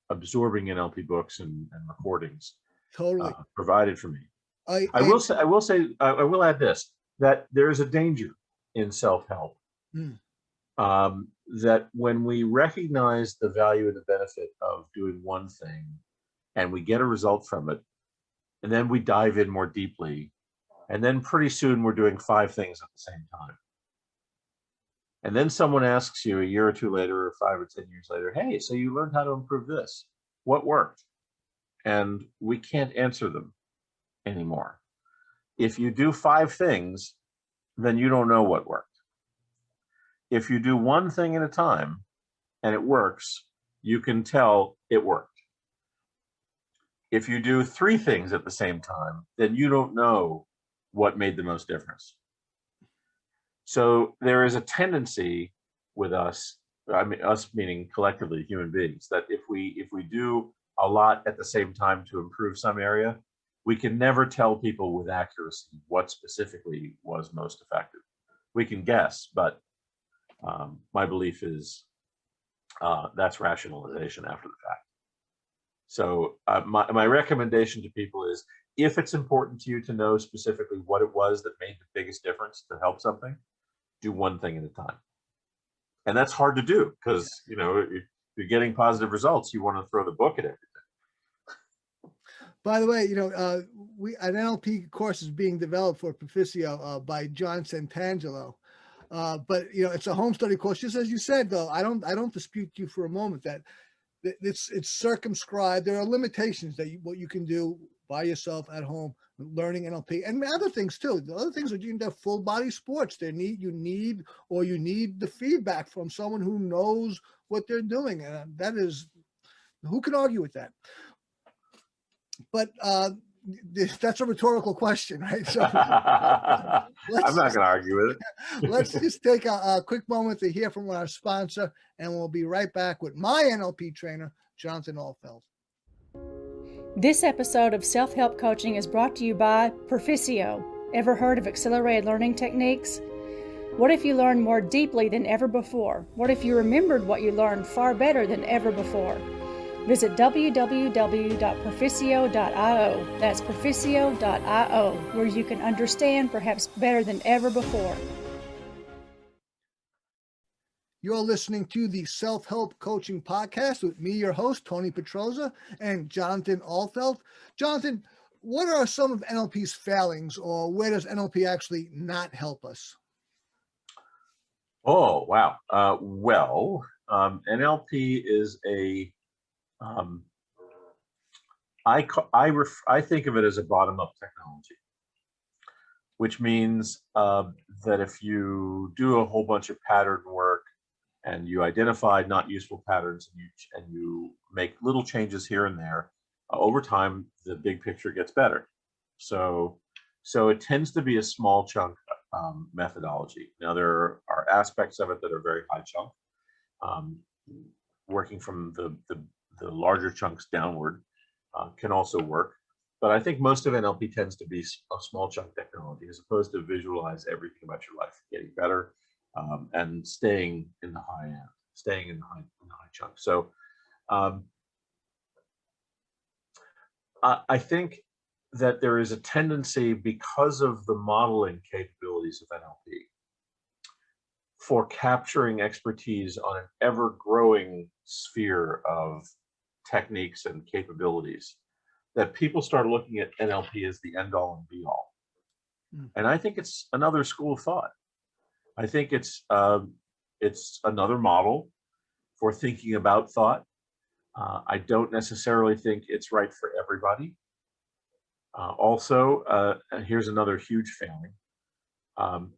absorbing NLP books and recordings Totally provided for me. I will add this, that there is a danger in self-help. That when we recognize the value and the benefit of doing one thing and we get a result from it, and then we dive in more deeply, and then pretty soon we're doing 5 things at the same time. And then someone asks you a year or 2 later, or 5 or 10 years later, hey, so you learned how to improve this. What worked? And we can't answer them anymore. If you do 5 things, then you don't know what worked. If you do one thing at a time and it works, you can tell it worked. If you do 3 things at the same time, then you don't know what made the most difference. So there is a tendency with us, us meaning collectively human beings, that if we do a lot at the same time to improve some area, we can never tell people with accuracy what specifically was most effective. We can guess, but my belief is that's rationalization after the fact. So my recommendation to people is, if it's important to you to know specifically what it was that made the biggest difference to help something, do one thing at a time. And that's hard to do because, if you're getting positive results, you want to throw the book at everything. By the way, an NLP course is being developed for Proficio by John Santangelo. But it's a home study course. Just as you said, though, I don't dispute you for a moment that it's circumscribed. There are limitations what you can do by yourself at home, learning NLP and other things too. The other things are you can do full body sports. You need the feedback from someone who knows what they're doing, and that is, who can argue with that? But that's a rhetorical question, right? So I'm not going to argue with it. Let's just take a quick moment to hear from our sponsor, and we'll be right back with my NLP trainer, Jonathan Altfeld. This episode of Self-Help Coaching is brought to you by Proficio. Ever heard of accelerated learning techniques? What if you learned more deeply than ever before? What if you remembered what you learned far better than ever before? Visit www.proficio.io. That's proficio.io, where you can understand perhaps better than ever before. You're listening to the Self-Help Coaching Podcast with me, your host, Tony Petroza, and Jonathan Altfeld. Jonathan, what are some of NLP's failings, or where does NLP actually not help us? Oh, wow. NLP is I think of it as a bottom-up technology, which means that if you do a whole bunch of pattern work and you identify not useful patterns and you make little changes here and there, over time the big picture gets better. So it tends to be a small chunk methodology. Now there are aspects of it that are very high chunk, working from the larger chunks downward can also work. But I think most of NLP tends to be a small chunk technology, as opposed to visualize everything about your life getting better and staying in the high end, staying in the high chunk. So I think that there is a tendency, because of the modeling capabilities of NLP, for capturing expertise on an ever-growing sphere of techniques and capabilities, that people start looking at NLP as the end-all and be-all. And I think it's another school of thought. I think it's another model for thinking about thought. I don't necessarily think it's right for everybody. Also, here's another huge failing.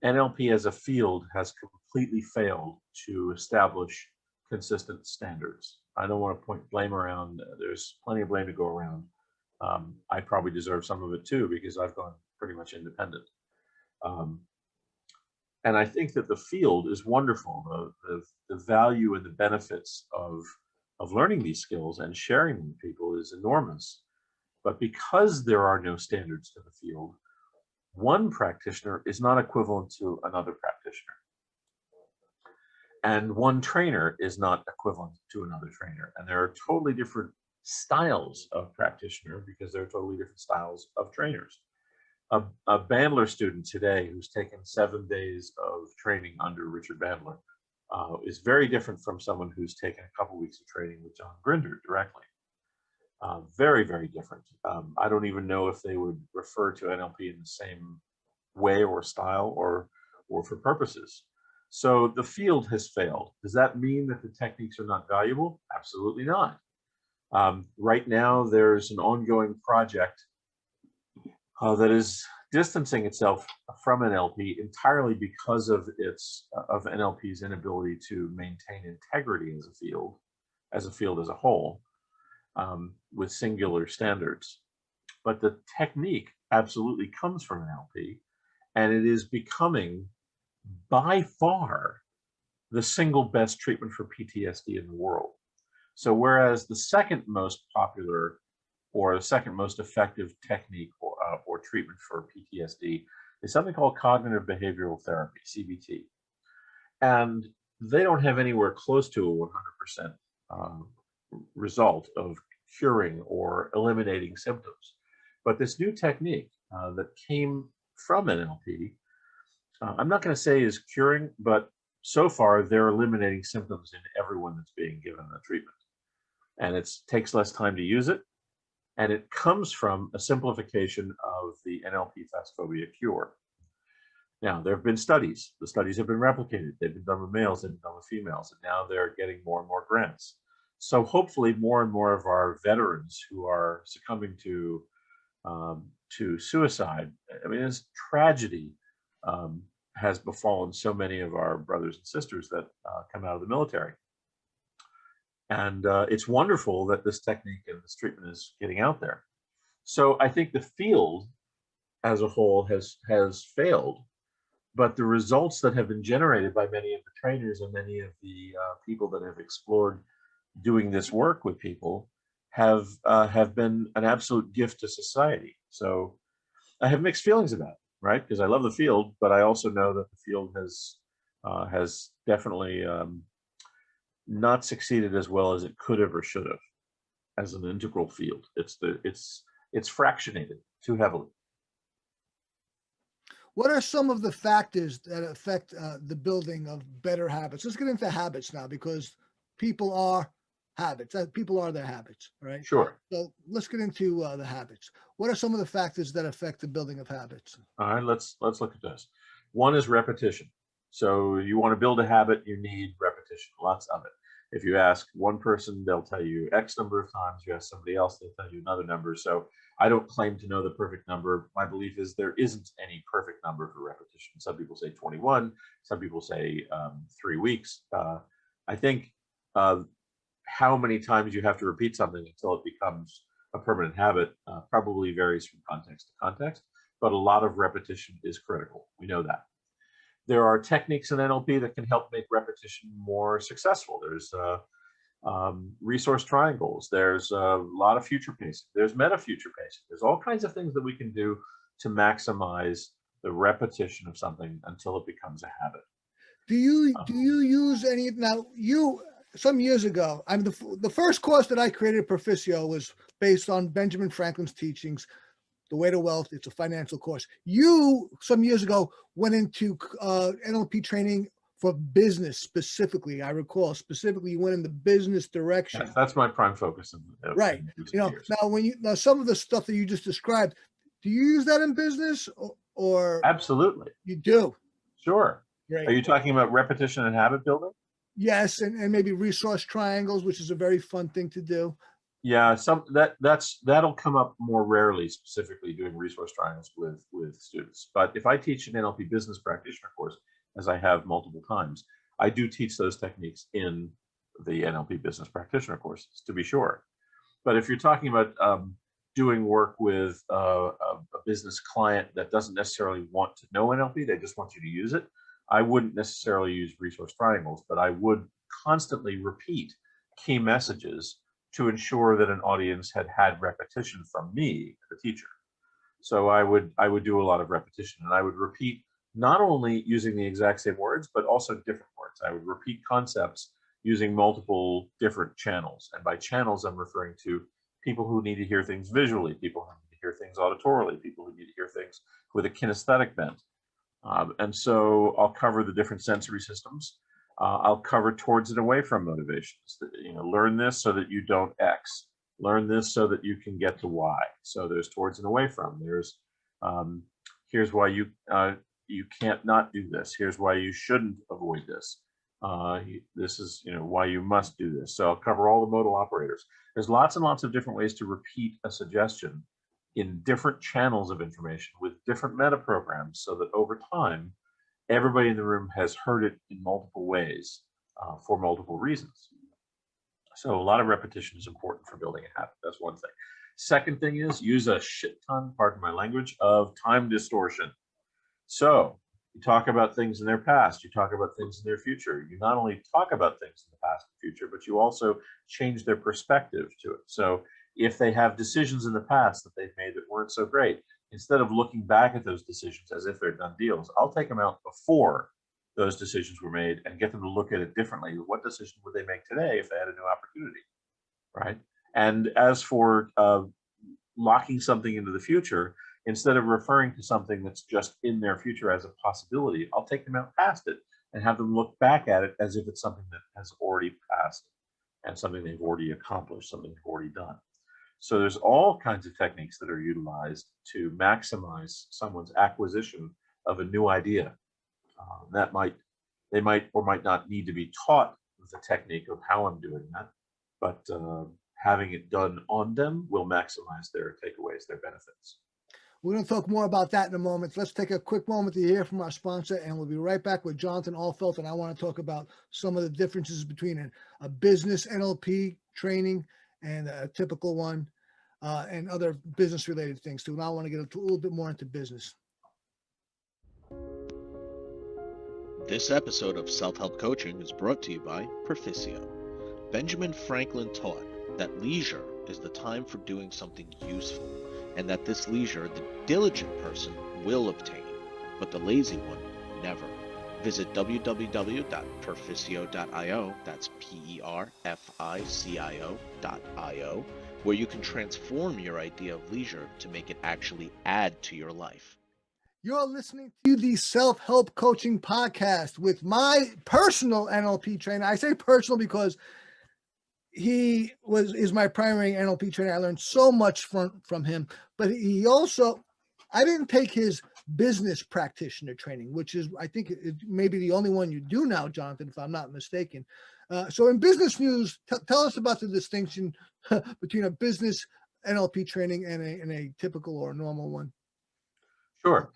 NLP as a field has completely failed to establish consistent standards. I don't want to point blame around. There's plenty of blame to go around. I probably deserve some of it too, because I've gone pretty much independent. And I think that the field is wonderful. The value and the benefits of learning these skills and sharing them with people is enormous. But because there are no standards to the field, one practitioner is not equivalent to another practitioner. And one trainer is not equivalent to another trainer. And there are totally different styles of practitioner because there are totally different styles of trainers. A Bandler student today who's taken 7 days of training under Richard Bandler is very different from someone who's taken a couple weeks of training with John Grinder directly. Very, very different. I don't even know if they would refer to NLP in the same way or style or for purposes. So the field has failed. Does that mean that the techniques are not valuable? Absolutely not. Right now, there's an ongoing project that is distancing itself from NLP entirely because of NLP's inability to maintain integrity as a field as a whole, with singular standards. But the technique absolutely comes from NLP, and it is becoming by far the single best treatment for PTSD in the world. So whereas the second most popular or the second most effective technique or treatment for PTSD is something called cognitive behavioral therapy, CBT. And they don't have anywhere close to a 100% result of curing or eliminating symptoms. But this new technique that came from NLP, I'm not going to say is curing, but so far they're eliminating symptoms in everyone that's being given the treatment. And it takes less time to use it. And it comes from a simplification of the NLP Phasphobia cure. Now, there have been studies. The studies have been replicated. They've been done with males, they've been done with females, and now they're getting more and more grants. So hopefully more and more of our veterans who are succumbing to suicide, I mean, this tragedy has befallen so many of our brothers and sisters that come out of the military. And it's wonderful that this technique and this treatment is getting out there. So I think the field as a whole has failed, but the results that have been generated by many of the trainers and many of the people that have explored doing this work with people have been an absolute gift to society. So I have mixed feelings about it, right? Because I love the field, but I also know that the field has definitely not succeeded as well as it could have or should have as an integral field. It's fractionated too heavily. What are some of the factors that affect the building of better habits? Let's get into habits now, because people are habits. People are their habits, right? Sure. So let's get into the habits. What are some of the factors that affect the building of habits? All right, let's look at this. One is repetition. So you want to build a habit, you need repetition, lots of it. If you ask one person, they'll tell you X number of times. You ask somebody else, they'll tell you another number. So I don't claim to know the perfect number. My belief is there isn't any perfect number for repetition. Some people say 21. Some people say 3 weeks. I think how many times you have to repeat something until it becomes a permanent habit probably varies from context to context, but a lot of repetition is critical. We know that. There are techniques in NLP that can help make repetition more successful. There's resource triangles. There's a lot of future pacing. There's meta future pacing. There's all kinds of things that we can do to maximize the repetition of something until it becomes a habit. Do you use any now? Some years ago, the first course that I created at Proficio was based on Benjamin Franklin's teachings, The Way to Wealth. It's a financial course. You, some years ago, went into NLP training for business specifically. I recall specifically you went in the business direction. Yes, that's my prime focus. Right. Now some of the stuff that you just described, do you use that in business or Absolutely. you do? Sure. Great. Are you talking about repetition and habit building? Yes, and maybe resource triangles, which is a very fun thing to do. Yeah, that'll come up more rarely, specifically doing resource triangles with students. But if I teach an NLP business practitioner course, as I have multiple times, I do teach those techniques in the NLP business practitioner courses, to be sure. But if you're talking about doing work with a business client that doesn't necessarily want to know NLP, they just want you to use it, I wouldn't necessarily use resource triangles, but I would constantly repeat key messages to ensure that an audience had repetition from me, the teacher. So I would do a lot of repetition, and I would repeat not only using the exact same words, but also different words. I would repeat concepts using multiple different channels. And by channels, I'm referring to people who need to hear things visually, people who need to hear things auditorily, people who need to hear things with a kinesthetic bent. And so I'll cover the different sensory systems. I'll cover towards and away from motivations. Learn this so that you don't X. Learn this so that you can get to Y. So there's towards and away from. There's here's why you can't not do this. Here's why you shouldn't avoid this. This is why you must do this. So I'll cover all the modal operators. There's lots and lots of different ways to repeat a suggestion in different channels of information with different meta programs, so that over time, everybody in the room has heard it in multiple ways for multiple reasons. So a lot of repetition is important for building a habit. That's one thing. Second thing is use a shit ton, pardon my language, of time distortion. So you talk about things in their past, you talk about things in their future. You not only talk about things in the past and future, but you also change their perspective to it. So if they have decisions in the past that they've made that weren't so great, instead of looking back at those decisions as if they're done deals, I'll take them out before those decisions were made and get them to look at it differently. What decision would they make today if they had a new opportunity, right? And as for locking something into the future, instead of referring to something that's just in their future as a possibility, I'll take them out past it and have them look back at it as if it's something that has already passed and something they've already accomplished, something they've already done. So there's all kinds of techniques that are utilized to maximize someone's acquisition of a new idea. They might or might not need to be taught the technique of how I'm doing that, but having it done on them will maximize their takeaways, their benefits. We're going to talk more about that in a moment. Let's take a quick moment to hear from our sponsor, and we'll be right back with Jonathan Altfeld. And I want to talk about some of the differences between a business NLP training and a typical one, and other business-related things too. And I want to get a little bit more into business. This episode of Self-Help Coaching is brought to you by Perficio. Benjamin Franklin taught that leisure is the time for doing something useful, and that this leisure the diligent person will obtain, but the lazy one never. Visit www.perficio.io, that's PERFICIO.io, where you can transform your idea of leisure to make it actually add to your life. You're listening to the Self-Help Coaching Podcast with my personal NLP trainer. I say personal because he is my primary NLP trainer. I learned so much from him, but he also, I didn't take his business practitioner training, which is, I think, maybe the only one you do now, Jonathan, if I'm not mistaken. So in business news, tell us about the distinction between a business NLP training and a typical or normal one. Sure.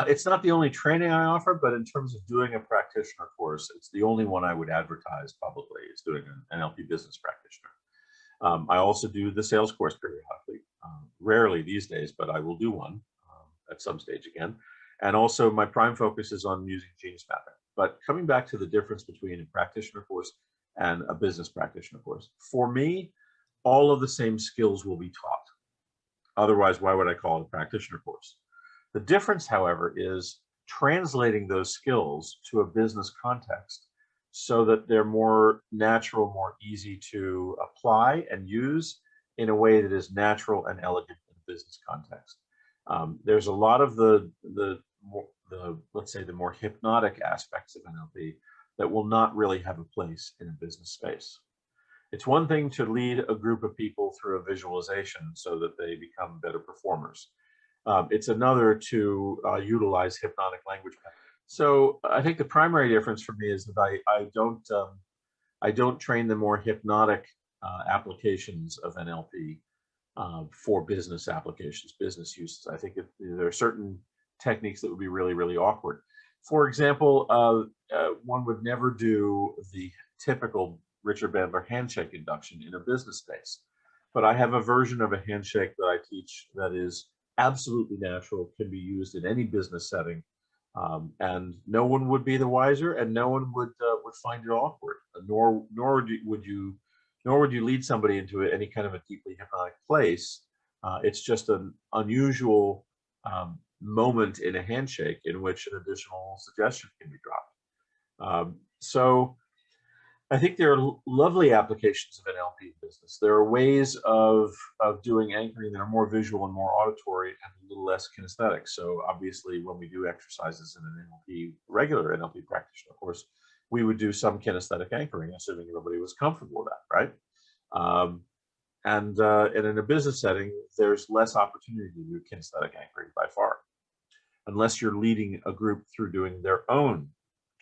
It's not the only training I offer, but in terms of doing a practitioner course, it's the only one I would advertise publicly is doing an NLP business practitioner. I also do the sales course periodically, rarely these days, but I will do one at some stage again. And also my prime focus is on using genius mapping. But coming back to the difference between a practitioner course and a business practitioner course, for me, all of the same skills will be taught. Otherwise, why would I call it a practitioner course? The difference, however, is translating those skills to a business context so that they're more natural, more easy to apply and use in a way that is natural and elegant in a business context. There's a lot of the let's say the more hypnotic aspects of NLP that will not really have a place in a business space. It's one thing to lead a group of people through a visualization so that they become better performers. It's another to utilize hypnotic language patterns. So I think the primary difference for me is that I don't train the more hypnotic applications of NLP for business applications, business uses. I think there are certain techniques that would be really, really awkward. For example, one would never do the typical Richard Bandler handshake induction in a business space. But I have a version of a handshake that I teach that is absolutely natural, can be used in any business setting, and no one would be the wiser, and no one would find it awkward. Nor would you lead somebody into any kind of a deeply hypnotic place. It's just an unusual moment in a handshake in which an additional suggestion can be dropped. So I think there are lovely applications of NLP in business. There are ways of doing anchoring that are more visual and more auditory and a little less kinesthetic. So obviously, when we do exercises in an regular NLP practitioner course, we would do some kinesthetic anchoring, assuming everybody was comfortable with that, right? And in a business setting, there's less opportunity to do kinesthetic anchoring by far, unless you're leading a group through doing their own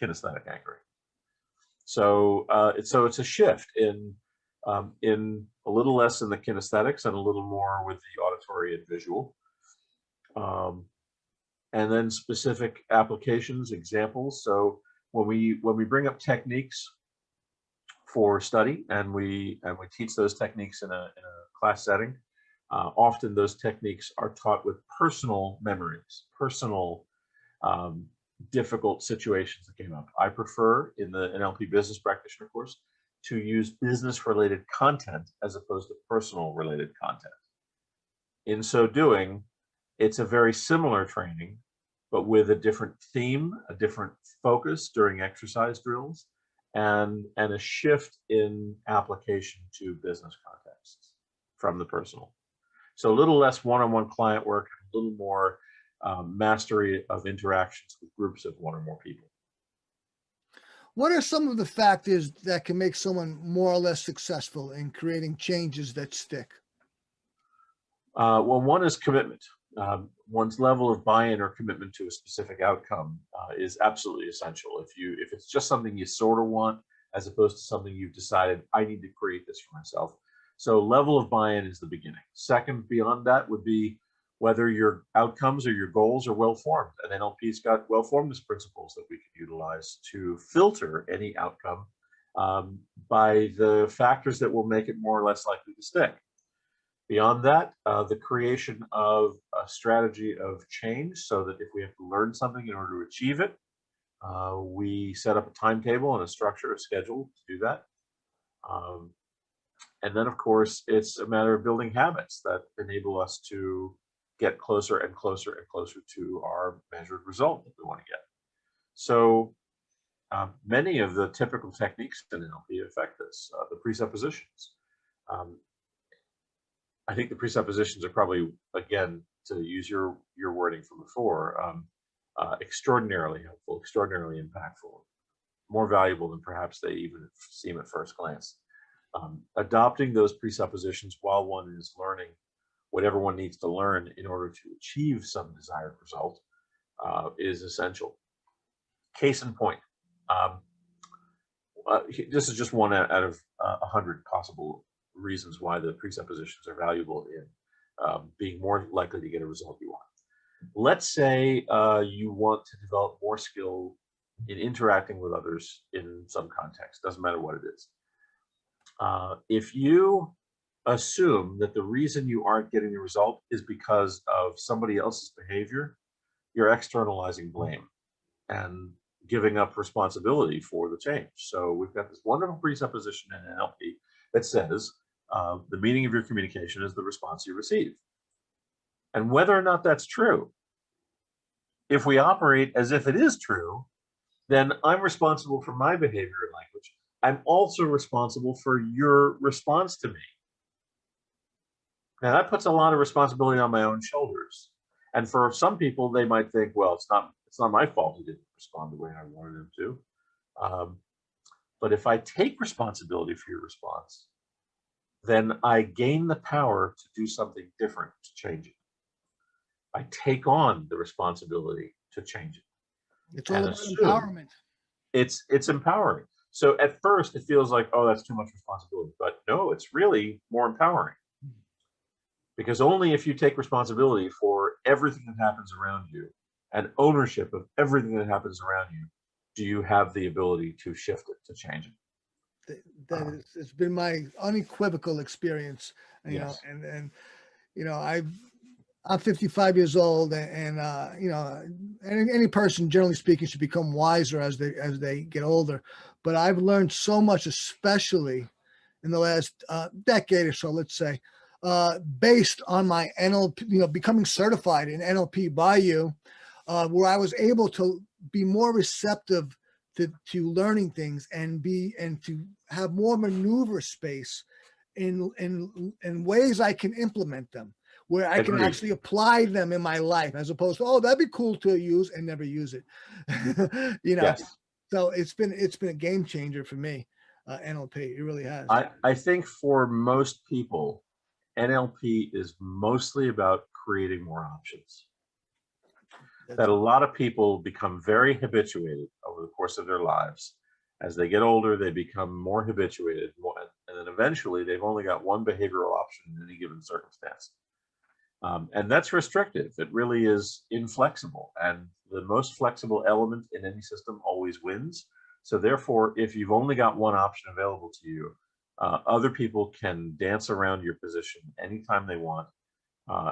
kinesthetic anchoring. So it's a shift in a little less in the kinesthetics and a little more with the auditory and visual, and then specific applications, examples. So when we bring up techniques for study and we teach those techniques in a class setting, often those techniques are taught with personal memories, personal difficult situations that came up. I prefer in the NLP business practitioner course to use business related content as opposed to personal related content. In so doing, it's a very similar training, but with a different theme, a different focus during exercise drills, and a shift in application to business contexts from the personal. So a little less one-on-one client work, a little more mastery of interactions with groups of one or more people. What are some of the factors that can make someone more or less successful in creating changes that stick? Well, one is commitment. One's level of buy-in or commitment to a specific outcome is absolutely essential. If it's just something you sort of want, as opposed to something you've decided, I need to create this for myself. So level of buy-in is the beginning. Second, beyond that would be whether your outcomes or your goals are well-formed. And NLP's got well-formedness principles that we can utilize to filter any outcome by the factors that will make it more or less likely to stick. Beyond that, the creation of a strategy of change, so that if we have to learn something in order to achieve it, we set up a timetable and a structure, a schedule to do that. And then, of course, it's a matter of building habits that enable us to get closer and closer and closer to our measured result that we want to get. So many of the typical techniques in NLP affect this. The presuppositions. I think the presuppositions are probably, again, to use your wording from before, extraordinarily helpful, extraordinarily impactful, more valuable than perhaps they even seem at first glance. Adopting those presuppositions while one is learning whatever one needs to learn in order to achieve some desired result is essential. Case in point, this is just one out of 100 possible reasons why the presuppositions are valuable in being more likely to get a result you want. Let's say you want to develop more skill in interacting with others in some context, doesn't matter what it is. If you assume that the reason you aren't getting the result is because of somebody else's behavior, you're externalizing blame and giving up responsibility for the change. So we've got this wonderful presupposition in NLP that says the meaning of your communication is the response you receive. And whether or not that's true, if we operate as if it is true, then I'm responsible for my behavior and language. I'm also responsible for your response to me. Now that puts a lot of responsibility on my own shoulders. And for some people, they might think, well, it's not my fault he didn't respond the way I wanted him to. But if I take responsibility for your response, then I gain the power to do something different to change it. I take on the responsibility to change it. It's all And about assume empowerment. it's empowering. So at first it feels like, oh, that's too much responsibility, but no, it's really more empowering. Because only if you take responsibility for everything that happens around you and ownership of everything that happens around you, do you have the ability to shift it, to change it. It's been my unequivocal experience, you know, Yes. and you know, I'm 55 years old, and you know, any person, generally speaking, should become wiser as they get older. But I've learned so much, especially in the last decade or so, let's say, based on my NLP, you know, becoming certified in NLP by you, where I was able to be more receptive to learning things and to have more maneuver space in ways I can implement them, where I can Agreed. actually apply them in my life, as opposed to, oh, that'd be cool to use and never use it. You know, Yes. so it's been a game changer for me. NLP, it really has. I think for most people, NLP is mostly about creating more options. That a lot of people become very habituated over the course of their lives. As they get older, they become more habituated, and then eventually they've only got one behavioral option in any given circumstance. And that's restrictive. It really is inflexible. And the most flexible element in any system always wins. So therefore, if you've only got one option available to you, other people can dance around your position anytime they want,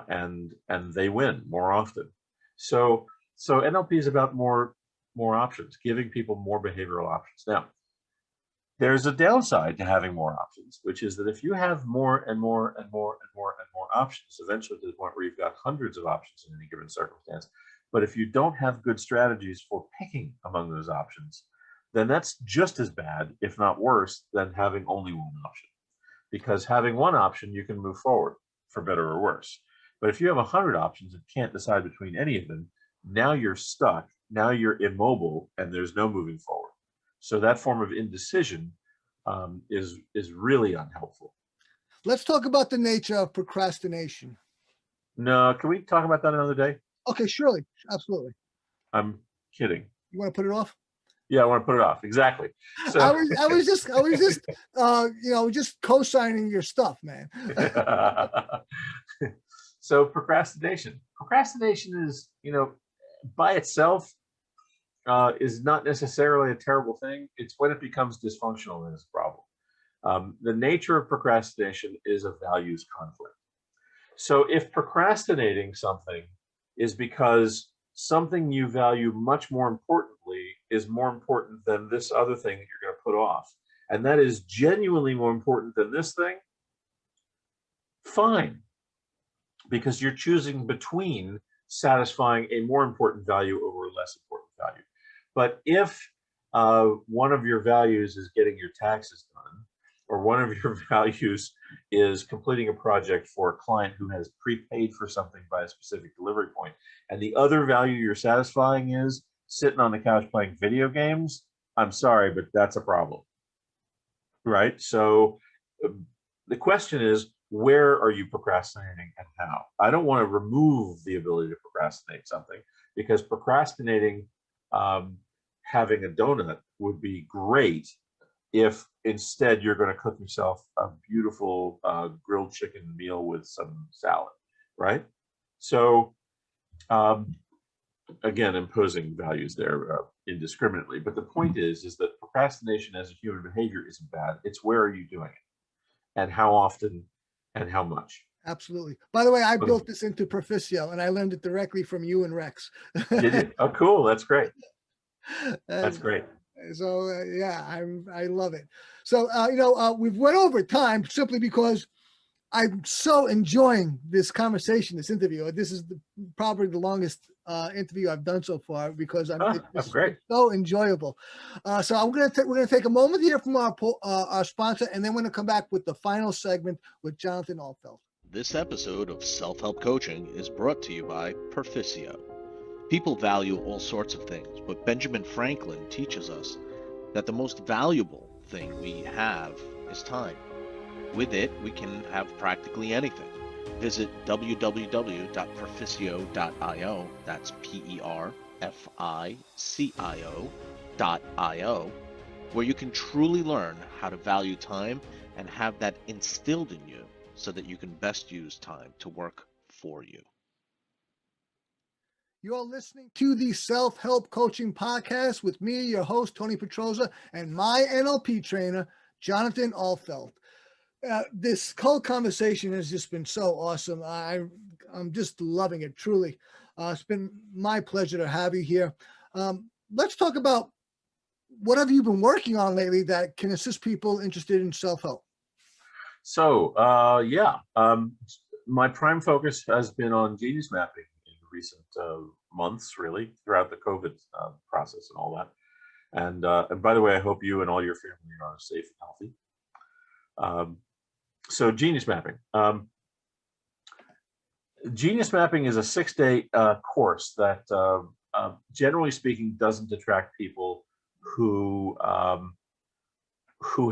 and they win more often. So NLP is about more options, giving people more behavioral options. Now, there's a downside to having more options, which is that if you have more and more and more and more and more options, eventually to the point where you've got hundreds of options in any given circumstance. But if you don't have good strategies for picking among those options, then that's just as bad, if not worse, than having only one option. Because having one option, you can move forward for better or worse. But if you have 100 options and can't decide between any of them, now you're stuck, now you're immobile, and there's no moving forward. So that form of indecision is really unhelpful. Let's talk about the nature of procrastination. No, can we talk about that another day? Okay, surely, absolutely. I'm kidding. You want to put it off? Yeah, I want to put it off. Exactly. So I was just you know, just co-signing your stuff, man. So procrastination is, you know, by itself is not necessarily a terrible thing. It's when it becomes dysfunctional that it's a problem. The nature of procrastination is a values conflict. So if procrastinating something is because something you value much more importantly is more important than this other thing that you're going to put off, and that is genuinely more important than this thing, fine, because you're choosing between satisfying a more important value over a less important value. But if one of your values is getting your taxes done, or one of your values is completing a project for a client who has prepaid for something by a specific delivery point, and the other value you're satisfying is sitting on the couch playing video games, I'm sorry, but that's a problem, right? So the question is, where are you procrastinating and how? I don't want to remove the ability to procrastinate something, because procrastinating having a donut would be great if instead you're going to cook yourself a beautiful grilled chicken meal with some salad, right? So again, imposing values there indiscriminately. But the point is that procrastination as a human behavior isn't bad. It's where are you doing it, and how often, and how much. Absolutely. By the way, I built this into Proficio, and I learned it directly from you and Rex. Did you? Oh, cool. That's great. That's great. So yeah, I love it. So you know, we've went over time simply because I'm so enjoying this conversation, this interview. This is probably the longest interview I've done so far, because it's great. So enjoyable. So we're gonna take a moment here from our sponsor, and then we're gonna come back with the final segment with Jonathan Altfeld. This episode of Self-Help Coaching is brought to you by Proficio. People value all sorts of things, but Benjamin Franklin teaches us that the most valuable thing we have is time. With it, we can have practically anything. Visit www.perficio.io, that's PERFICIO.io, where you can truly learn how to value time and have that instilled in you so that you can best use time to work for you. You're listening to the Self-Help Coaching Podcast with me, your host, Tony Petroza, and my NLP trainer, Jonathan Altfeld. This whole conversation has just been so awesome. I'm just loving it, truly. It's been my pleasure to have you here. Let's talk about what have you been working on lately that can assist people interested in self-help? So, my prime focus has been on genius mapping in recent months, really, throughout the COVID process and all that. And by the way, I hope you and all your family are safe and healthy. So genius mapping. Genius mapping is a 6-day course that, generally speaking, doesn't attract people who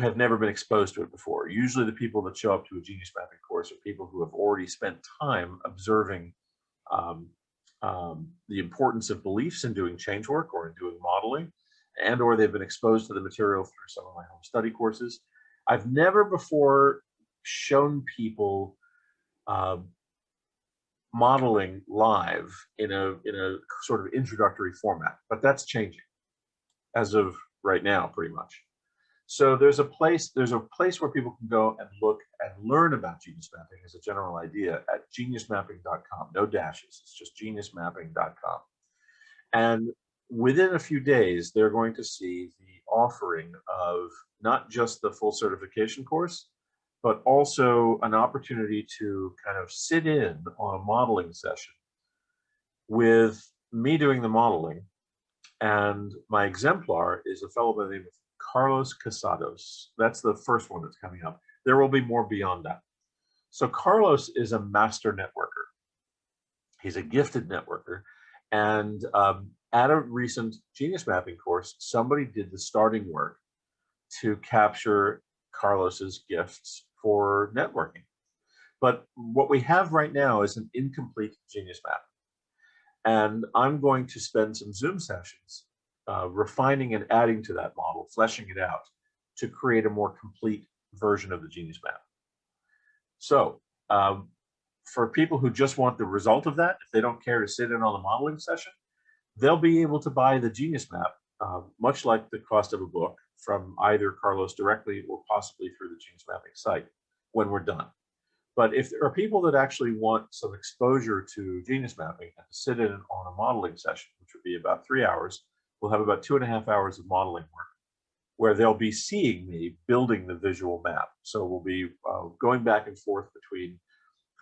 have never been exposed to it before. Usually the people that show up to a genius mapping course are people who have already spent time observing the importance of beliefs in doing change work or in doing modeling, and or they've been exposed to the material through some of my home study courses. I've never before shown people modeling live in a sort of introductory format, but that's changing as of right now, pretty much. So there's a place where people can go and look and learn about genius mapping as a general idea at geniusmapping.com. No dashes, it's just geniusmapping.com. And within a few days, they're going to see the offering of not just the full certification course, but also an opportunity to kind of sit in on a modeling session with me doing the modeling. And my exemplar is a fellow by the name of Carlos Casados. That's the first one that's coming up. There will be more beyond that. So Carlos is a master networker. He's a gifted networker. And at a recent genius mapping course, somebody did the starting work to capture Carlos's gifts for networking. But what we have right now is an incomplete genius map. And I'm going to spend some Zoom sessions refining and adding to that model, fleshing it out to create a more complete version of the genius map. So for people who just want the result of that, if they don't care to sit in on the modeling session, they'll be able to buy the genius map, much like the cost of a book, from either Carlos directly or possibly through the genius mapping site when we're done. But if there are people that actually want some exposure to genius mapping and to sit in on a modeling session, which would be about 3 hours, we'll have about 2.5 hours of modeling work where they'll be seeing me building the visual map. So we'll be going back and forth between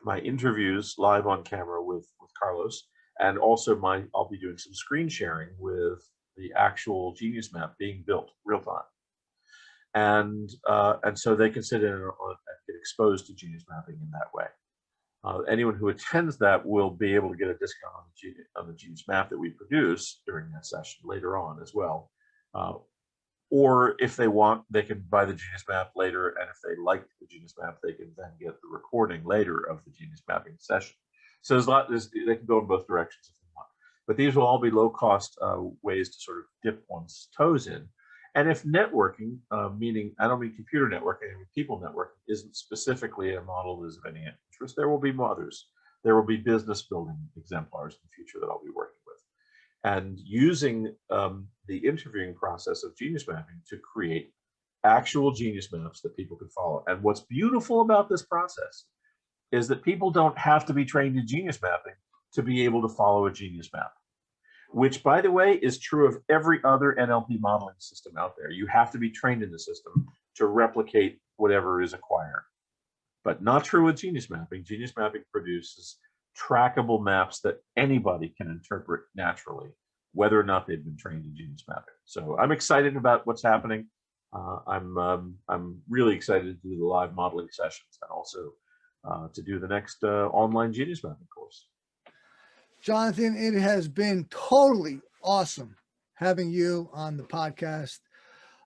my interviews live on camera with Carlos, and also I'll be doing some screen sharing with the actual genius map being built real time. And so they can sit in and get exposed to genius mapping in that way. Anyone who attends that will be able to get a discount on the genius map that we produce during that session later on as well. Or if they want, they can buy the genius map later, and if they like the genius map, they can then get the recording later of the genius mapping session. So they can go in both directions if they want. But these will all be low-cost ways to sort of dip one's toes in. And if networking, meaning I don't mean computer networking, I mean people networking, isn't specifically a model that is of any interest, there will be others. There will be business building exemplars in the future that I'll be working with. And using the interviewing process of genius mapping to create actual genius maps that people can follow. And what's beautiful about this process is that people don't have to be trained in genius mapping to be able to follow a genius map, which, by the way, is true of every other NLP modeling system out there. You have to be trained in the system to replicate whatever is acquired. But not true with genius mapping. Genius mapping produces trackable maps that anybody can interpret naturally, whether or not they've been trained in genius mapping. So I'm excited about what's happening. I'm really excited to do the live modeling sessions and also to do the next online genius mapping course. Jonathan, it has been totally awesome having you on the podcast.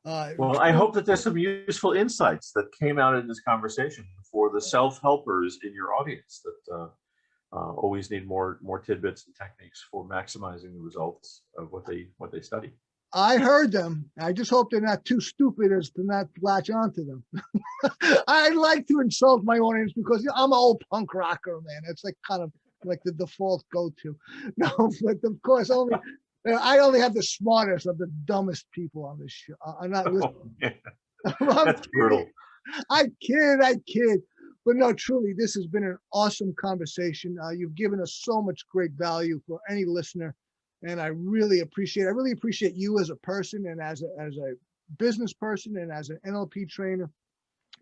Well, I hope that there's some useful insights that came out in this conversation for the self-helpers in your audience that always need more tidbits and techniques for maximizing the results of what they study. I heard them. I just hope they're not too stupid as to not latch onto them. I like to insult my audience because I'm an old punk rocker, man. It's like kind of like the default go-to. No, but of course, I only have the smartest of the dumbest people on this show. I'm not listening. That's brutal. I kid. But no, truly, this has been an awesome conversation. You've given us so much great value for any listener. And I really appreciate you as a person and as a business person and as an NLP trainer.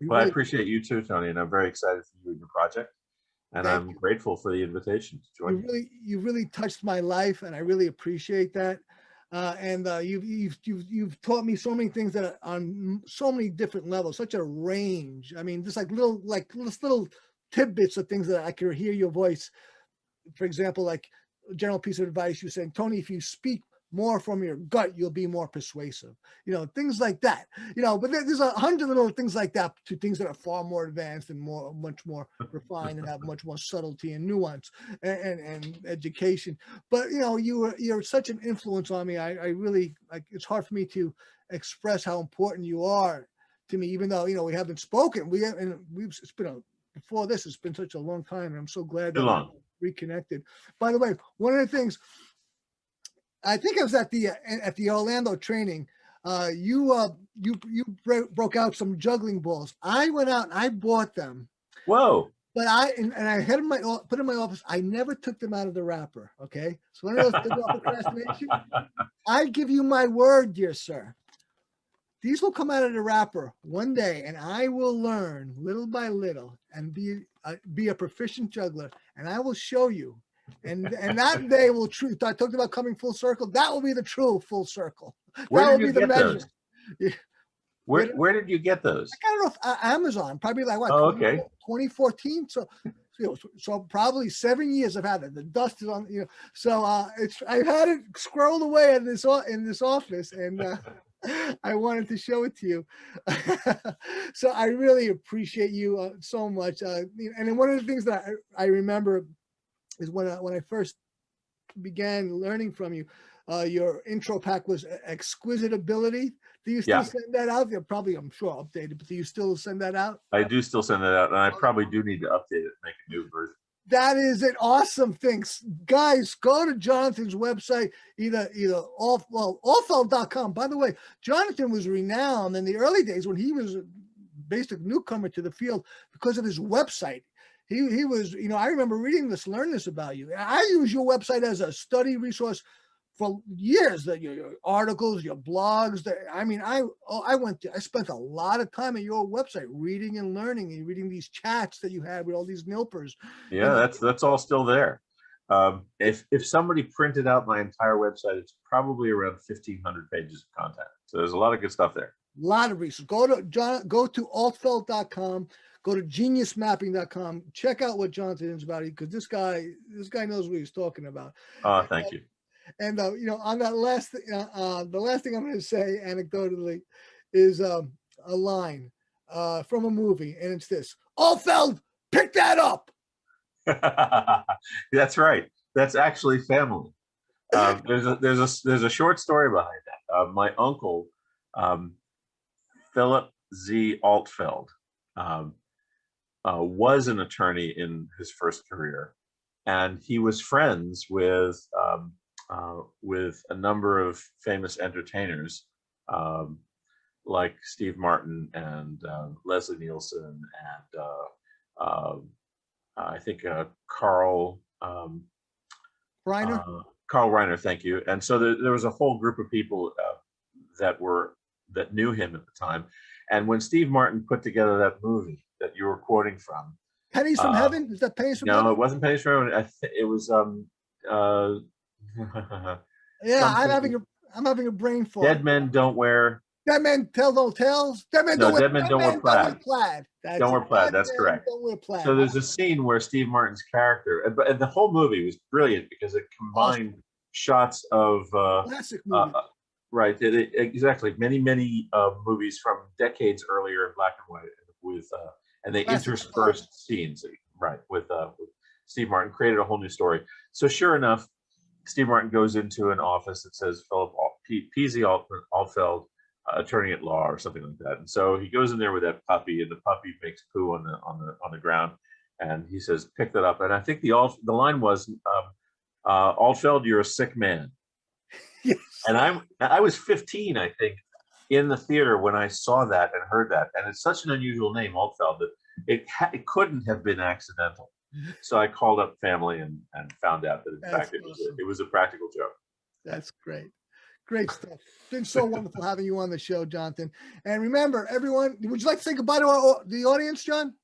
Well, I appreciate you too, Tony, and I'm very excited for you and your project. And I'm grateful for the invitation to join you. You really touched my life, and I really appreciate that. You've taught me so many things that are on so many different levels, such a range. I mean, just like little tidbits of things that I can hear your voice. For example, like a general piece of advice you're saying, Tony, if you speak more from your gut, you'll be more persuasive. Things like that. But there's 100 little things like that to things that are far more advanced and much more refined and have much more subtlety and nuance and education. But you're such an influence on me. I really it's hard for me to express how important you are to me, even though we haven't spoken. Before this, it's been such a long time, and I'm so glad that we reconnected. By the way, one of the things, I think I was at the Orlando training. You broke out some juggling balls. I went out and I bought them. Whoa! But I had put in my office. I never took them out of the wrapper. Okay, so one of those things about procrastination. I give you my word, dear sir. These will come out of the wrapper one day, and I will learn little by little and be a proficient juggler, and I will show you. And that day will true. I talked about coming full circle. That will be the true full circle. Where did you get those? Where did you get those? I don't know if Amazon, probably like what? Oh, okay. 2014. So probably 7 years I've had it. The dust is on. So I've had it squirred away in this office, and I wanted to show it to you. So I really appreciate you so much. And then one of the things that I remember is when I first began learning from you, your intro pack was exquisite ability. Do you still send that out? They're probably, I'm sure, updated, but do you still send that out? I do still send that out, and I probably do need to update it and make a new version. That is an awesome thing. Guys, go to Jonathan's website, either Altfeld.com. By the way, Jonathan was renowned in the early days when he was a basic newcomer to the field because of his website. He was, I remember reading this, learn this about you. I use your website as a study resource for years, that your articles, your blogs. I spent a lot of time at your website reading and learning and reading these chats that you had with all these NLPers. Yeah, that's all still there. If somebody printed out my entire website, it's probably around 1,500 pages of content. So there's a lot of good stuff there. A lot of research. Go to altfeld.com. Go to geniusmapping.com. Check out what Jonathan is about, because this guy knows what he's talking about. Thank you. And on that the last thing I'm going to say anecdotally is a line from a movie, and it's this: Altfeld, pick that up. That's right. That's actually family. There's a short story behind that. My uncle, Philip Z. Altfeld, was an attorney in his first career, and he was friends with a number of famous entertainers, like Steve Martin and Leslie Nielsen and I think Carl Reiner. Carl Reiner, thank you. And so there was a whole group of people that knew him at the time. And when Steve Martin put together that movie that you were quoting from, Pennies from Heaven, is that Pennies from Heaven? No, it wasn't Pennies from Heaven. It was yeah, I'm having a brain fart. Dead Men Don't Wear. Dead Men Tell No Tales. Dead Men Don't Wear Plaid. Don't wear plaid. That's correct. Don't wear plaid. So there's a scene where Steve Martin's character, and the whole movie was brilliant because it combined shots of classic movie. Right, exactly. Many movies from decades earlier in black and white, and they Classic interspersed scenes, right, with Steve Martin, created a whole new story. So sure enough, Steve Martin goes into an office that says Philip P.Z. Altfeld, attorney at law, or something like that. And so he goes in there with that puppy, and the puppy makes poo on the ground, and he says, "Pick that up." And I think the line was, "Altfeld, you're a sick man." Yes. And I was 15, I think, in the theater when I saw that and heard that, and it's such an unusual name, Altfeld, that it couldn't have been accidental. So I called up family and found out that in fact it was a practical joke. That's great. Great stuff. It's been so wonderful having you on the show, Jonathan. And remember, everyone, would you like to say goodbye to the audience, John?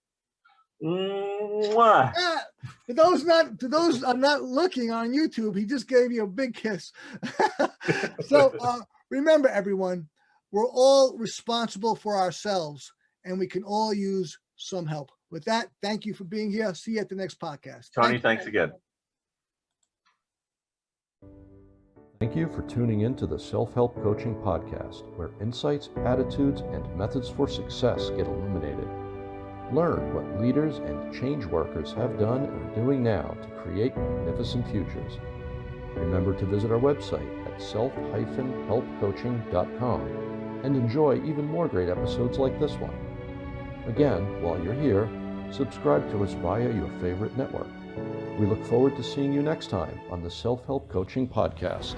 Mwah. Yeah. To those not looking on YouTube, he just gave you a big kiss. So remember, everyone, we're all responsible for ourselves, and we can all use some help. With that, thank you for being here. See you at the next podcast. Tony, thanks again. Thank you for tuning in to the Self-Help Coaching Podcast, where insights, attitudes, and methods for success get illuminated. Learn what leaders and change workers have done and are doing now to create magnificent futures. Remember to visit our website at self-helpcoaching.com and enjoy even more great episodes like this one. Again, while you're here, subscribe to us via your favorite network. We look forward to seeing you next time on the Self-Help Coaching Podcast.